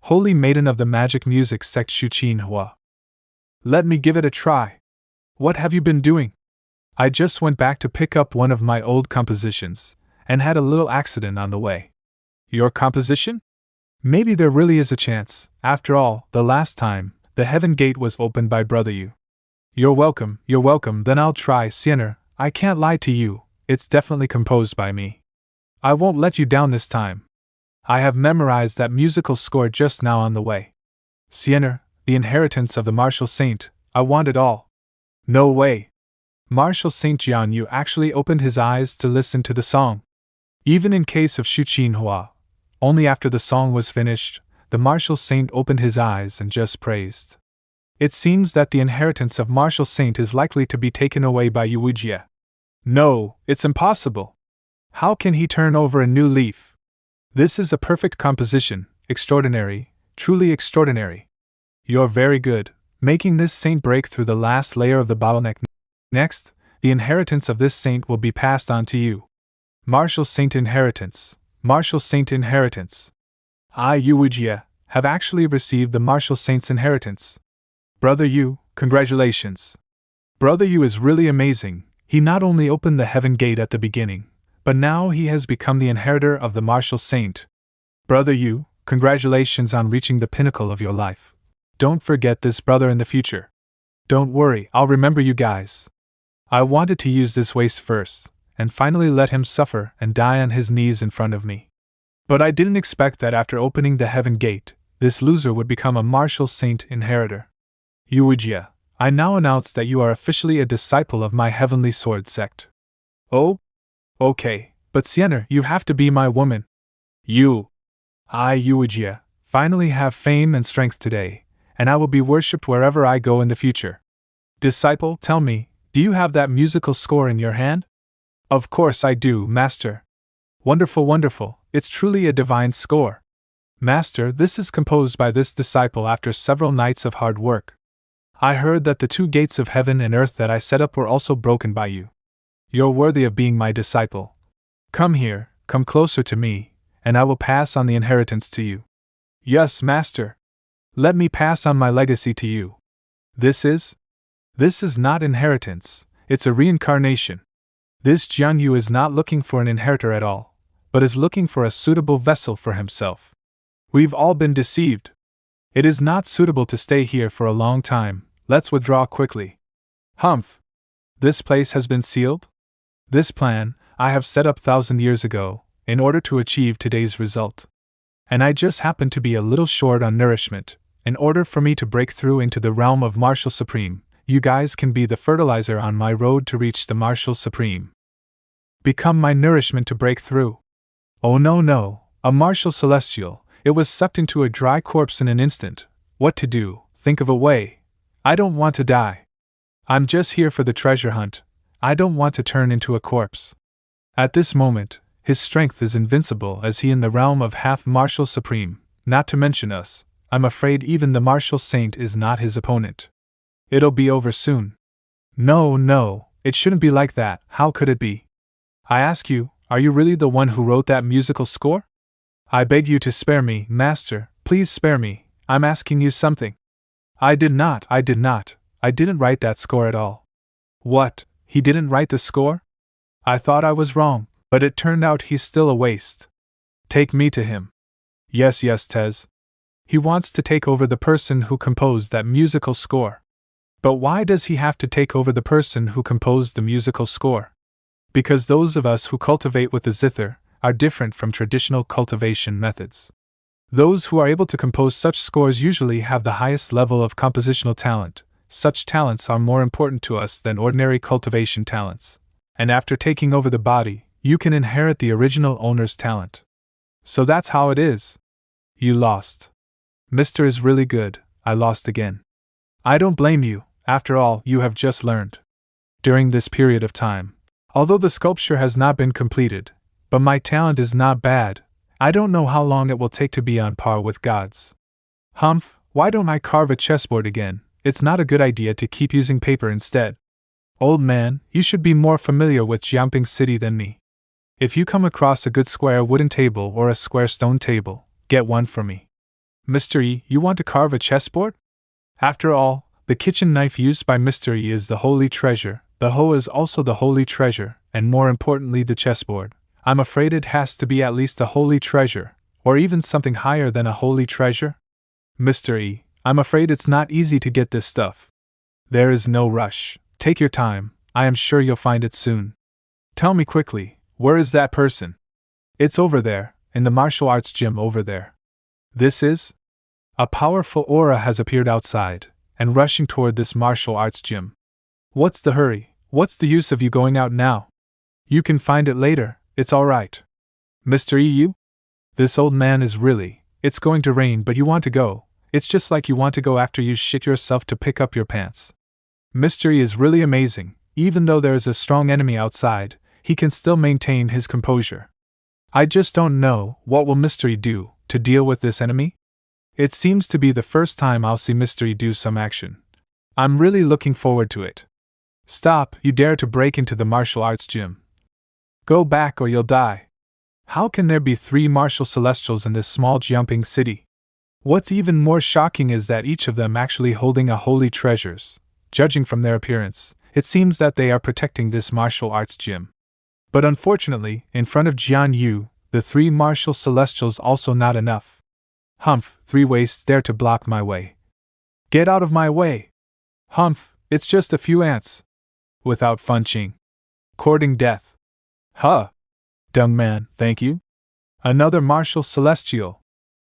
Holy Maiden of the Magic Music sect Xu Qinhua. Let me give it a try. What have you been doing? I just went back to pick up one of my old compositions, and had a little accident on the way. Your composition? Maybe there really is a chance. After all, the last time, the heaven gate was opened by Brother Yu. You're welcome, then I'll try. Xiener, I can't lie to you, it's definitely composed by me. I won't let you down this time. I have memorized that musical score just now on the way. Xiener, the inheritance of the martial saint, I want it all. No way. Martial Saint Jian Yu actually opened his eyes to listen to the song. Even in case of Xu Qinhua, only after the song was finished, the martial saint opened his eyes and just praised. It seems that the inheritance of martial saint is likely to be taken away by Yuujia. No, it's impossible. How can he turn over a new leaf? This is a perfect composition, extraordinary, truly extraordinary. You're very good, making this saint break through the last layer of the bottleneck. Next, the inheritance of this saint will be passed on to you. Martial Saint Inheritance. Martial Saint Inheritance. I, Yuujia, have actually received the Martial Saint's inheritance. Brother Yu, congratulations. Brother Yu is really amazing. He not only opened the heaven gate at the beginning, but now he has become the inheritor of the Martial Saint. Brother Yu, congratulations on reaching the pinnacle of your life. Don't forget this, brother, in the future. Don't worry, I'll remember you guys. I wanted to use this waste first, and finally let him suffer and die on his knees in front of me. But I didn't expect that after opening the heaven gate, this loser would become a martial saint inheritor. Yuujia, I now announce that you are officially a disciple of my Heavenly Sword sect. Oh? Okay, but Xiener, you have to be my woman. I, Yuujia, finally have fame and strength today, and I will be worshipped wherever I go in the future. Disciple, tell me, do you have that musical score in your hand? Of course I do, Master. Wonderful, wonderful, it's truly a divine score. Master, this is composed by this disciple after several nights of hard work. I heard that the 2 gates of heaven and earth that I set up were also broken by you. You're worthy of being my disciple. Come here, come closer to me, and I will pass on the inheritance to you. Yes, Master. Let me pass on my legacy to you. This is not inheritance, it's a reincarnation. This Jian Yu is not looking for an inheritor at all, but is looking for a suitable vessel for himself. We've all been deceived. It is not suitable to stay here for a long time, let's withdraw quickly. Humph! This place has been sealed? This plan, I have set up 1,000 years ago, in order to achieve today's result. And I just happen to be a little short on nourishment. In order for me to break through into the realm of Martial Supreme, you guys can be the fertilizer on my road to reach the Martial Supreme. Become my nourishment to break through. Oh no, a Martial Celestial, it was sucked into a dry corpse in an instant. What to do? Think of a way. I don't want to die. I'm just here for the treasure hunt. I don't want to turn into a corpse. At this moment, his strength is invincible as he in the realm of half Martial Supreme, not to mention us. I'm afraid even the Martial Saint is not his opponent. It'll be over soon. No, it shouldn't be like that, how could it be? I ask you, are you really the one who wrote that musical score? I beg you to spare me, master, please spare me, I'm asking you something. I didn't write that score at all. What, he didn't write the score? I thought I was wrong, but it turned out he's still a waste. Take me to him. Yes, Tez. He wants to take over the person who composed that musical score. But why does he have to take over the person who composed the musical score? Because those of us who cultivate with the zither are different from traditional cultivation methods. Those who are able to compose such scores usually have the highest level of compositional talent. Such talents are more important to us than ordinary cultivation talents. And after taking over the body, you can inherit the original owner's talent. So that's how it is. You lost. Mr. is really good, I lost again. I don't blame you, after all, you have just learned. During this period of time, although the sculpture has not been completed, but my talent is not bad, I don't know how long it will take to be on par with gods. Humph, why don't I carve a chessboard again? It's not a good idea to keep using paper instead. Old man, you should be more familiar with Jiangping City than me. If you come across a good square wooden table or a square stone table, get one for me. Mr. E, you want to carve a chessboard? After all, the kitchen knife used by Mr. E is the holy treasure, the hoe is also the holy treasure, and more importantly the chessboard. I'm afraid it has to be at least a holy treasure, or even something higher than a holy treasure. Mr. E, I'm afraid it's not easy to get this stuff. There is no rush. Take your time, I am sure you'll find it soon. Tell me quickly, where is that person? It's over there, in the martial arts gym over there. This is? A powerful aura has appeared outside, and rushing toward this martial arts gym. What's the hurry? What's the use of you going out now? You can find it later, it's alright. Mr. EU? This old man is really, it's going to rain but you want to go. It's just like you want to go after you shit yourself to pick up your pants. Mr. E is really amazing, even though there is a strong enemy outside, he can still maintain his composure. I just don't know, what will Mr. E do, to deal with this enemy? It seems to be the first time I'll see Mr. E do some action. I'm really looking forward to it. Stop, you dare to break into the martial arts gym. Go back or you'll die. How can there be 3 martial celestials in this small Jiangping city? What's even more shocking is that each of them actually holding a holy treasures. Judging from their appearance, it seems that they are protecting this martial arts gym. But unfortunately, in front of Jian Yu, the 3 martial celestials also not enough. Humph, 3 wastes dare to block my way. Get out of my way! Humph, it's just a few ants. Without funching. Courting death. Huh! Dung man, thank you? Another martial celestial.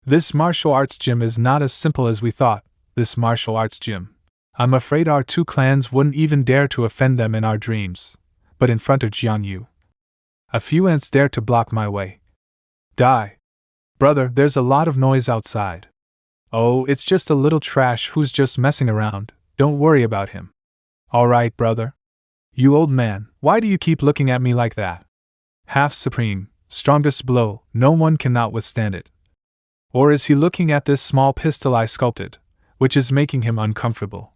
This martial arts gym is not as simple as we thought, this martial arts gym. I'm afraid our 2 clans wouldn't even dare to offend them in our dreams. But in front of Jiang Yu, a few ants dare to block my way. Die. Brother, there's a lot of noise outside. Oh, it's just a little trash who's just messing around, don't worry about him. Alright, brother. You old man, why do you keep looking at me like that? Half supreme, strongest blow, no one cannot withstand it. Or is he looking at this small pistol I sculpted, which is making him uncomfortable?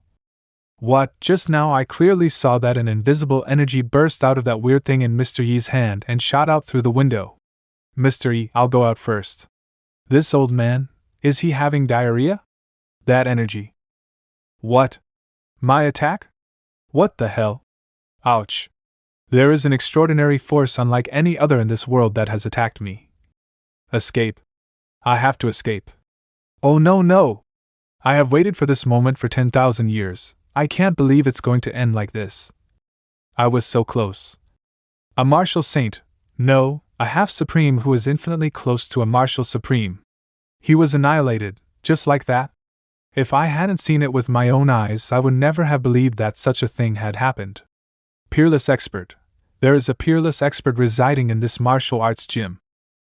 What, just now I clearly saw that an invisible energy burst out of that weird thing in Mr. Yi's hand and shot out through the window. Mr. Yi, I'll go out first. This old man, is he having diarrhea? That energy. What? My attack? What the hell? Ouch. There is an extraordinary force unlike any other in this world that has attacked me. Escape. I have to escape. Oh no, no! I have waited for this moment for 10,000 years. I can't believe it's going to end like this. I was so close. A martial saint, no, a half-supreme who is infinitely close to a martial supreme. He was annihilated, just like that. If I hadn't seen it with my own eyes, I would never have believed that such a thing had happened. Peerless expert. There is a peerless expert residing in this martial arts gym.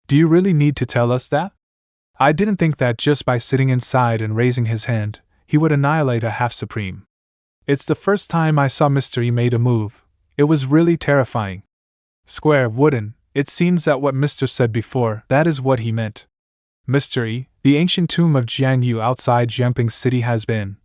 Do you really need to tell us that? I didn't think that just by sitting inside and raising his hand, he would annihilate a half-supreme. It's the first time I saw Mr. E made a move. It was really terrifying. Square, wooden, it seems that what Mr. said before, that is what he meant. Mr. E, the ancient tomb of Jiangyu outside Jiangping City has been.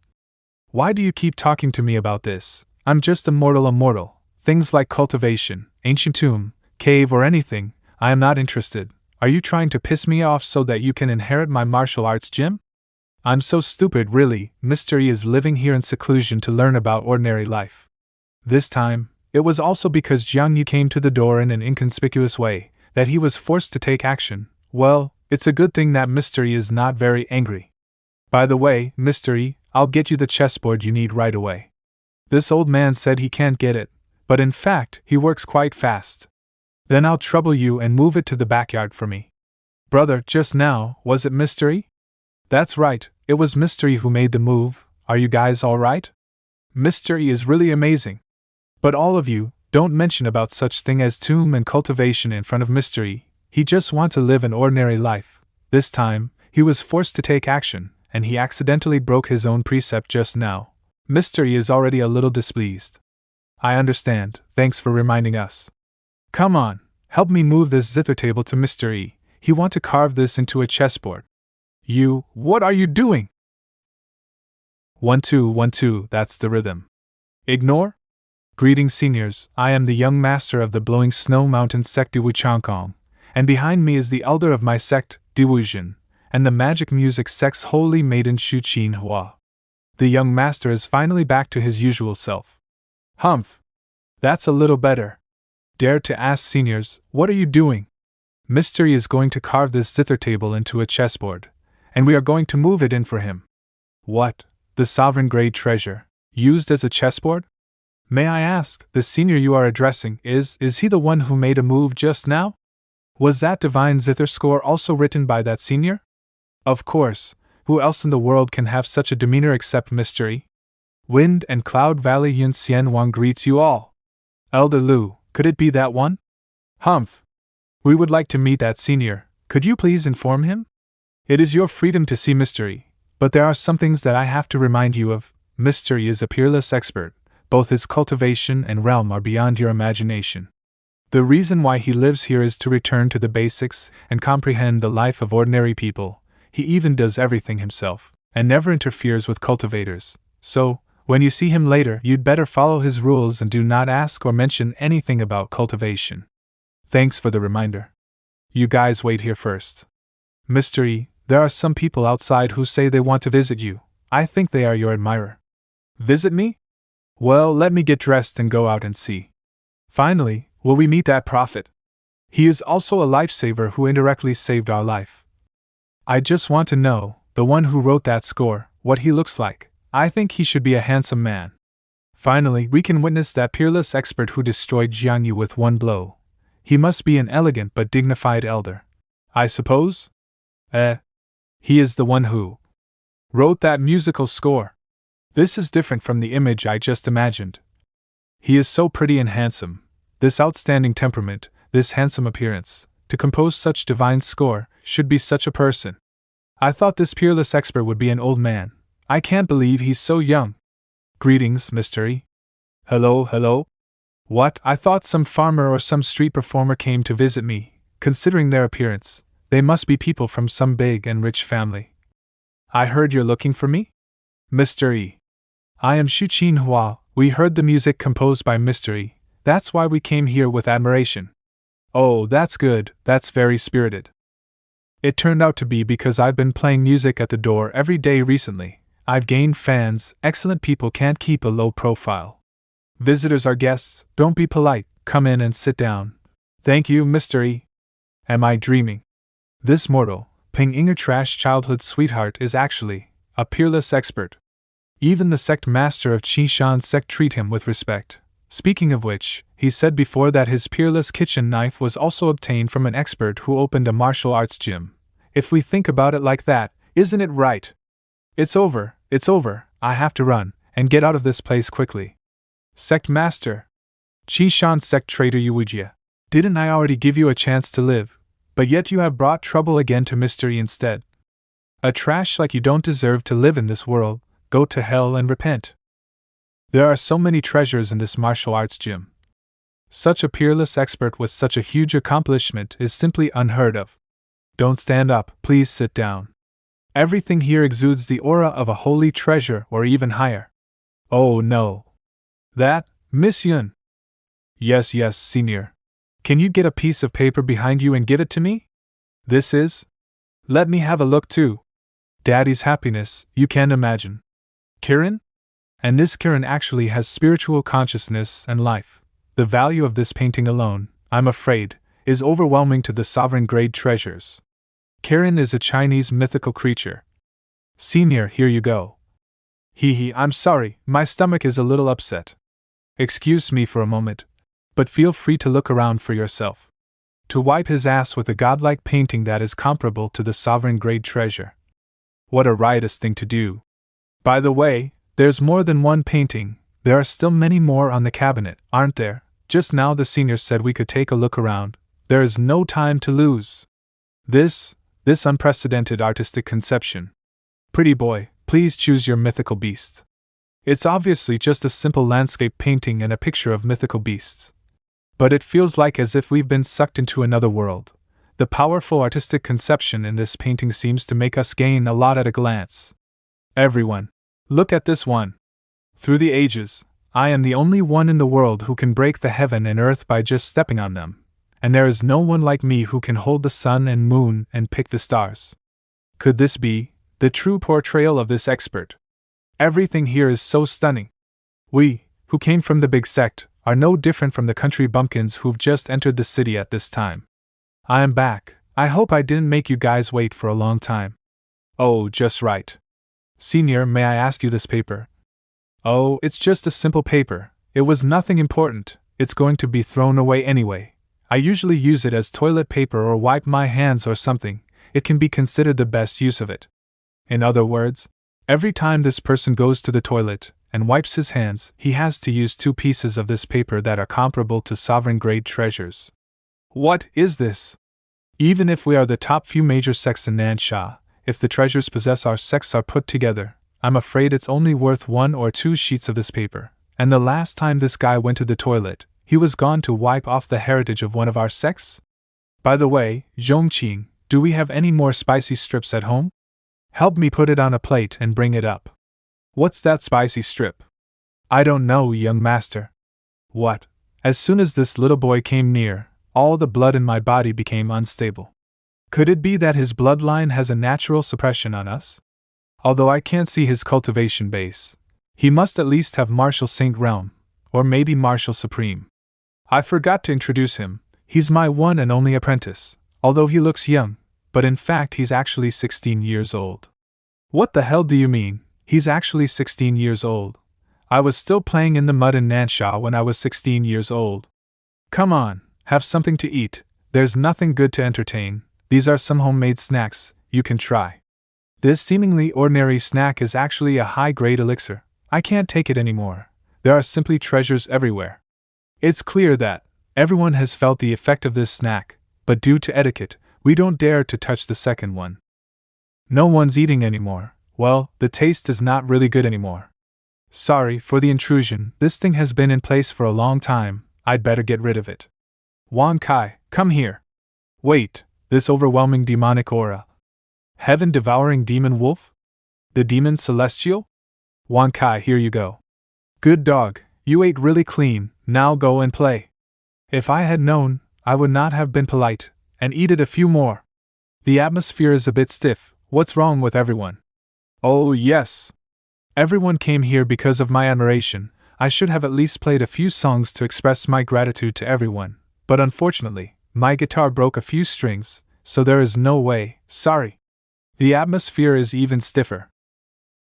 Why do you keep talking to me about this? I'm just a mortal. Things like cultivation, ancient tomb, cave or anything, I am not interested. Are you trying to piss me off so that you can inherit my martial arts gym? I'm so stupid, really. Mr. E is living here in seclusion to learn about ordinary life. This time, it was also because Jiang Yu came to the door in an inconspicuous way that he was forced to take action. Well, it's a good thing that Mr. E is not very angry. By the way, Mr. E, I'll get you the chessboard you need right away. This old man said he can't get it, but in fact, he works quite fast. Then I'll trouble you and move it to the backyard for me. Brother, just now, was it Mr. E? That's right, it was Mr. E who made the move. Are you guys all right? Mr. E is really amazing. But all of you, don't mention about such thing as tomb and cultivation in front of Mr. E. He just wants to live an ordinary life. This time, he was forced to take action, and he accidentally broke his own precept just now. Mr. E is already a little displeased. I understand, thanks for reminding us. Come on, help me move this zither table to Mr. E. He wants to carve this into a chessboard. You, what are you doing? 1-2, 1-2, that's the rhythm. Ignore? Greetings, seniors, I am the young master of the Blowing Snow Mountain sect Diwu Changkong, and behind me is the elder of my sect, Diwujin, and the magic music sect's holy maiden Shu Qin Hua. The young master is finally back to his usual self. Humph! That's a little better. Dare to ask, seniors, what are you doing? Mr. E is going to carve this zither table into a chessboard, and we are going to move it in for him. What? The sovereign grade treasure, used as a chessboard? May I ask, the senior you are addressing, is he the one who made a move just now? Was that divine zither score also written by that senior? Of course, who else in the world can have such a demeanor except Mr. E? Wind and Cloud Valley Yun Xian Wang greets you all. Elder Lu, could it be that one? Humph! We would like to meet that senior, could you please inform him? It is your freedom to see Mr. E, but there are some things that I have to remind you of. Mr. E is a peerless expert, both his cultivation and realm are beyond your imagination. The reason why he lives here is to return to the basics and comprehend the life of ordinary people. He even does everything himself, and never interferes with cultivators. So, when you see him later, you'd better follow his rules and do not ask or mention anything about cultivation. Thanks for the reminder. You guys wait here first. Mr. E, there are some people outside who say they want to visit you. I think they are your admirer. Visit me? Well, let me get dressed and go out and see. Finally, will we meet that prophet? He is also a lifesaver who indirectly saved our life. I just want to know, the one who wrote that score, what he looks like. I think he should be a handsome man. Finally, we can witness that peerless expert who destroyed Jiang Yu with one blow. He must be an elegant but dignified elder. I suppose? He is the one who wrote that musical score. This is different from the image I just imagined. He is so pretty and handsome. This outstanding temperament, this handsome appearance, to compose such divine score, should be such a person. I thought this peerless expert would be an old man. I can't believe he's so young. Greetings, Mr. E. Hello? What? I thought some farmer or some street performer came to visit me. Considering their appearance, they must be people from some big and rich family. I heard you're looking for me? Mr. E. I am Shu Qin Hua. We heard the music composed by Mr. E. That's why we came here with admiration. Oh, that's good, that's very spirited. It turned out to be because I've been playing music at the door every day recently. I've gained fans. Excellent people can't keep a low profile. Visitors are guests, don't be polite, come in and sit down. Thank you, Mr. E. Am I dreaming? This mortal, Ping Inger Trash childhood sweetheart is actually a peerless expert. Even the sect master of Qi Shan's sect treat him with respect. Speaking of which, he said before that his peerless kitchen knife was also obtained from an expert who opened a martial arts gym. If we think about it like that, isn't it right? It's over, I have to run, and get out of this place quickly. Sect master. Qi Shan's sect traitor Yuujia. Didn't I already give you a chance to live? But yet you have brought trouble again to Mr. E instead. A trash like you don't deserve to live in this world, go to hell and repent. There are so many treasures in this martial arts gym. Such a peerless expert with such a huge accomplishment is simply unheard of. Don't stand up, please sit down. Everything here exudes the aura of a holy treasure or even higher. Oh no. That, Miss Yun. Yes, senior. Can you get a piece of paper behind you and give it to me? This is? Let me have a look too. Daddy's happiness, you can't imagine. Kirin? And this Kirin actually has spiritual consciousness and life. The value of this painting alone, I'm afraid, is overwhelming to the sovereign grade treasures. Kirin is a Chinese mythical creature. Senior, here you go. I'm sorry, my stomach is a little upset. Excuse me for a moment, but feel free to look around for yourself. To wipe his ass with a godlike painting that is comparable to the sovereign grade treasure. What a riotous thing to do. By the way, there's more than one painting. There are still many more on the cabinet, aren't there? Just now the senior said we could take a look around. There is no time to lose. This unprecedented artistic conception. Pretty boy, please choose your mythical beast. It's obviously just a simple landscape painting and a picture of mythical beasts. But it feels like as if we've been sucked into another world. The powerful artistic conception in this painting seems to make us gain a lot at a glance. Everyone, look at this one. Through the ages, I am the only one in the world who can break the heaven and earth by just stepping on them. And there is no one like me who can hold the sun and moon and pick the stars. Could this be the true portrayal of this expert? Everything here is so stunning. We, who came from the big sect, are no different from the country bumpkins who've just entered the city at this time. I am back. I hope I didn't make you guys wait for a long time. Oh, just right. Senior, may I ask you this paper? Oh, it's just a simple paper. It was nothing important. It's going to be thrown away anyway. I usually use it as toilet paper or wipe my hands or something. It can be considered the best use of it. In other words, every time this person goes to the toilet and wipes his hands, he has to use 2 pieces of this paper that are comparable to sovereign-grade treasures. What is this? Even if we are the top few major sects in Nansha, if the treasures possessed our sects are put together, I'm afraid it's only worth 1 or 2 sheets of this paper. And the last time this guy went to the toilet, he was gone to wipe off the heritage of one of our sects? By the way, Zhongqing, do we have any more spicy strips at home? Help me put it on a plate and bring it up. What's that spicy strip? I don't know, young master. What? As soon as this little boy came near, all the blood in my body became unstable. Could it be that his bloodline has a natural suppression on us? Although I can't see his cultivation base, he must at least have Martial Saint Realm, or maybe Martial Supreme. I forgot to introduce him. He's my one and only apprentice, although he looks young, but in fact he's actually 16 years old. What the hell do you mean, he's actually 16 years old? I was still playing in the mud in Nansha when I was 16 years old. Come on, have something to eat. There's nothing good to entertain. These are some homemade snacks, you can try. This seemingly ordinary snack is actually a high-grade elixir. I can't take it anymore. There are simply treasures everywhere. It's clear that everyone has felt the effect of this snack, but due to etiquette, we don't dare to touch the second one. No one's eating anymore. Well, the taste is not really good anymore. Sorry for the intrusion, this thing has been in place for a long time, I'd better get rid of it. Wan Kai, come here. Wait, this overwhelming demonic aura. Heaven-devouring demon wolf? The demon celestial? Wan Kai, here you go. Good dog, you ate really clean, now go and play. If I had known, I would not have been polite, and eat it a few more. The atmosphere is a bit stiff, what's wrong with everyone? Oh yes. Everyone came here because of my admiration. I should have at least played a few songs to express my gratitude to everyone, but unfortunately, my guitar broke a few strings, so there is no way, sorry. The atmosphere is even stiffer.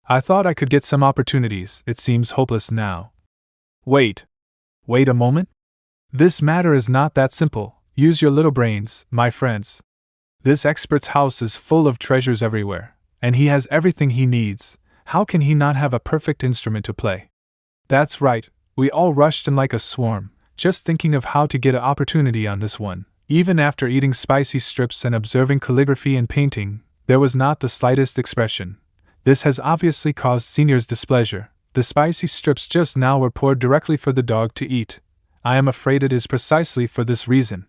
I thought I could get some opportunities, it seems hopeless now. Wait a moment? This matter is not that simple, use your little brains, my friends. This expert's house is full of treasures everywhere, and he has everything he needs. How can he not have a perfect instrument to play? That's right, we all rushed in like a swarm, just thinking of how to get an opportunity on this one. Even after eating spicy strips and observing calligraphy and painting, there was not the slightest expression. This has obviously caused Senior's displeasure. The spicy strips just now were poured directly for the dog to eat. I am afraid it is precisely for this reason.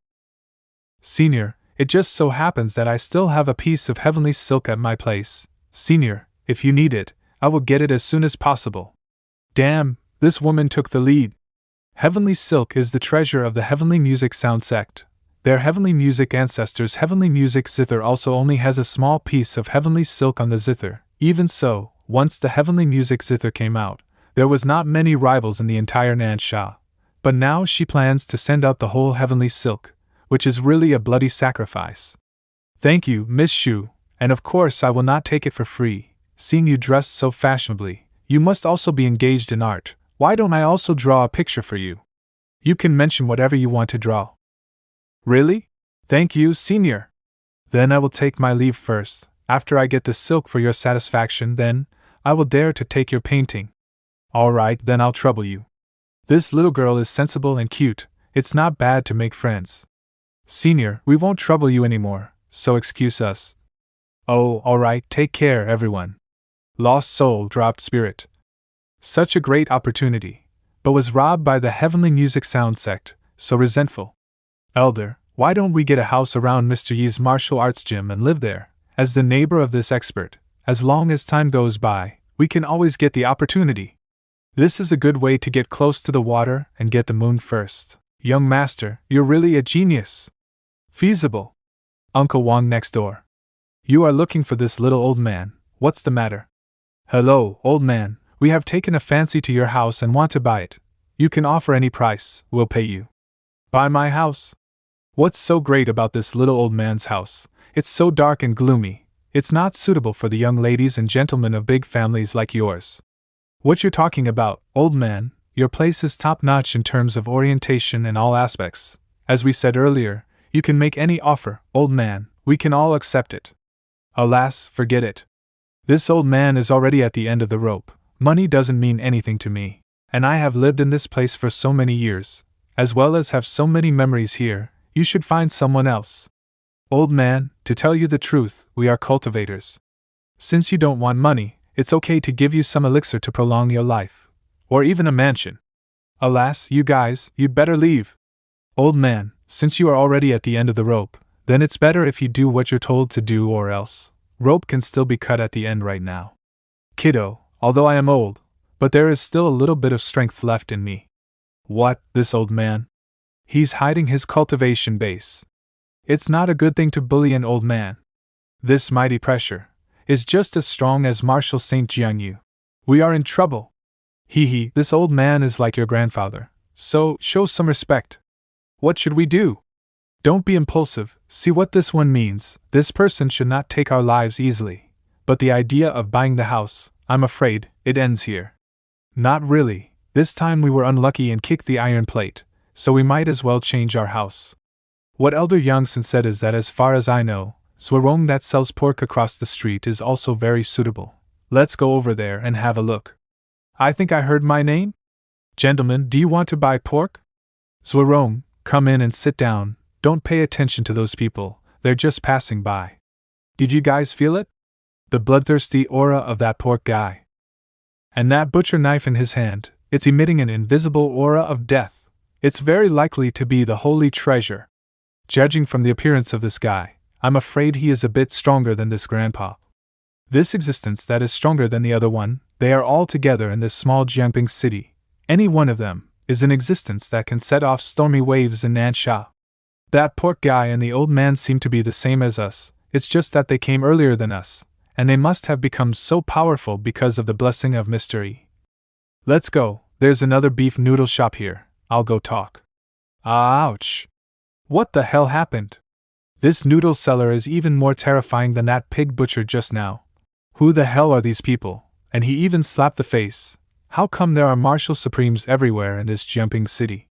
Senior, it just so happens that I still have a piece of heavenly silk at my place. Senior, if you need it, I will get it as soon as possible. Damn, this woman took the lead. Heavenly silk is the treasure of the heavenly music sound sect. Their heavenly music ancestors' heavenly music zither also only has a small piece of heavenly silk on the zither. Even so, once the heavenly music zither came out, there was not many rivals in the entire Nansha. But now she plans to send out the whole heavenly silk, which is really a bloody sacrifice. Thank you, Miss Shu, and of course I will not take it for free. Seeing you dressed so fashionably, you must also be engaged in art. Why don't I also draw a picture for you? You can mention whatever you want to draw. Really? Thank you, Senior. Then I will take my leave first. After I get the silk for your satisfaction, then I will dare to take your painting. All right, then I'll trouble you. This little girl is sensible and cute. It's not bad to make friends. Senior, we won't trouble you anymore, so excuse us. Oh, all right, take care, everyone. Lost soul dropped spirit. Such a great opportunity, but was robbed by the heavenly music sound sect, so resentful. Elder, why don't we get a house around Mr. Yi's martial arts gym and live there, as the neighbor of this expert? As long as time goes by, we can always get the opportunity. This is a good way to get close to the water and get the moon first. Young master, you're really a genius. Feasible. Uncle Wang next door. You are looking for this little old man. What's the matter? Hello, old man. We have taken a fancy to your house and want to buy it. You can offer any price, we'll pay you. Buy my house? What's so great about this little old man's house? It's so dark and gloomy. It's not suitable for the young ladies and gentlemen of big families like yours. What you're talking about, old man, your place is top-notch in terms of orientation and all aspects. As we said earlier, you can make any offer, old man, we can all accept it. Alas, forget it. This old man is already at the end of the rope. Money doesn't mean anything to me, and I have lived in this place for so many years, as well as have so many memories here. You should find someone else. Old man, to tell you the truth, we are cultivators. Since you don't want money, it's okay to give you some elixir to prolong your life. Or even a mansion. Alas, you guys, you'd better leave. Old man, since you are already at the end of the rope, then it's better if you do what you're told to do, or else rope can still be cut at the end right now. Kiddo, although I am old, but there is still a little bit of strength left in me. What, this old man? He's hiding his cultivation base. It's not a good thing to bully an old man. This mighty pressure is just as strong as Marshal St. Jiangyu. We are in trouble. Hee, this old man is like your grandfather, so show some respect. What should we do? Don't be impulsive, see what this one means. This person should not take our lives easily. But the idea of buying the house, I'm afraid, it ends here. Not really, this time we were unlucky and kicked the iron plate, so we might as well change our house. What Elder Yangsen said is that as far as I know, Swarong that sells pork across the street is also very suitable. Let's go over there and have a look. I think I heard my name? Gentlemen, do you want to buy pork? Swarong, come in and sit down. Don't pay attention to those people, they're just passing by. Did you guys feel it? The bloodthirsty aura of that pork guy. And that butcher knife in his hand, it's emitting an invisible aura of death. It's very likely to be the holy treasure. Judging from the appearance of this guy, I'm afraid he is a bit stronger than this grandpa. This existence that is stronger than the other one, they are all together in this small Jiangping city. Any one of them is an existence that can set off stormy waves in Nansha. That pork guy and the old man seem to be the same as us, it's just that they came earlier than us, and they must have become so powerful because of the blessing of mystery. Let's go, There's another beef noodle shop here, I'll go talk. Ouch! What the hell happened? This noodle seller is even more terrifying than that pig butcher just now. Who the hell are these people? And he even slapped the face. How come there are martial supremes everywhere in this jumping city?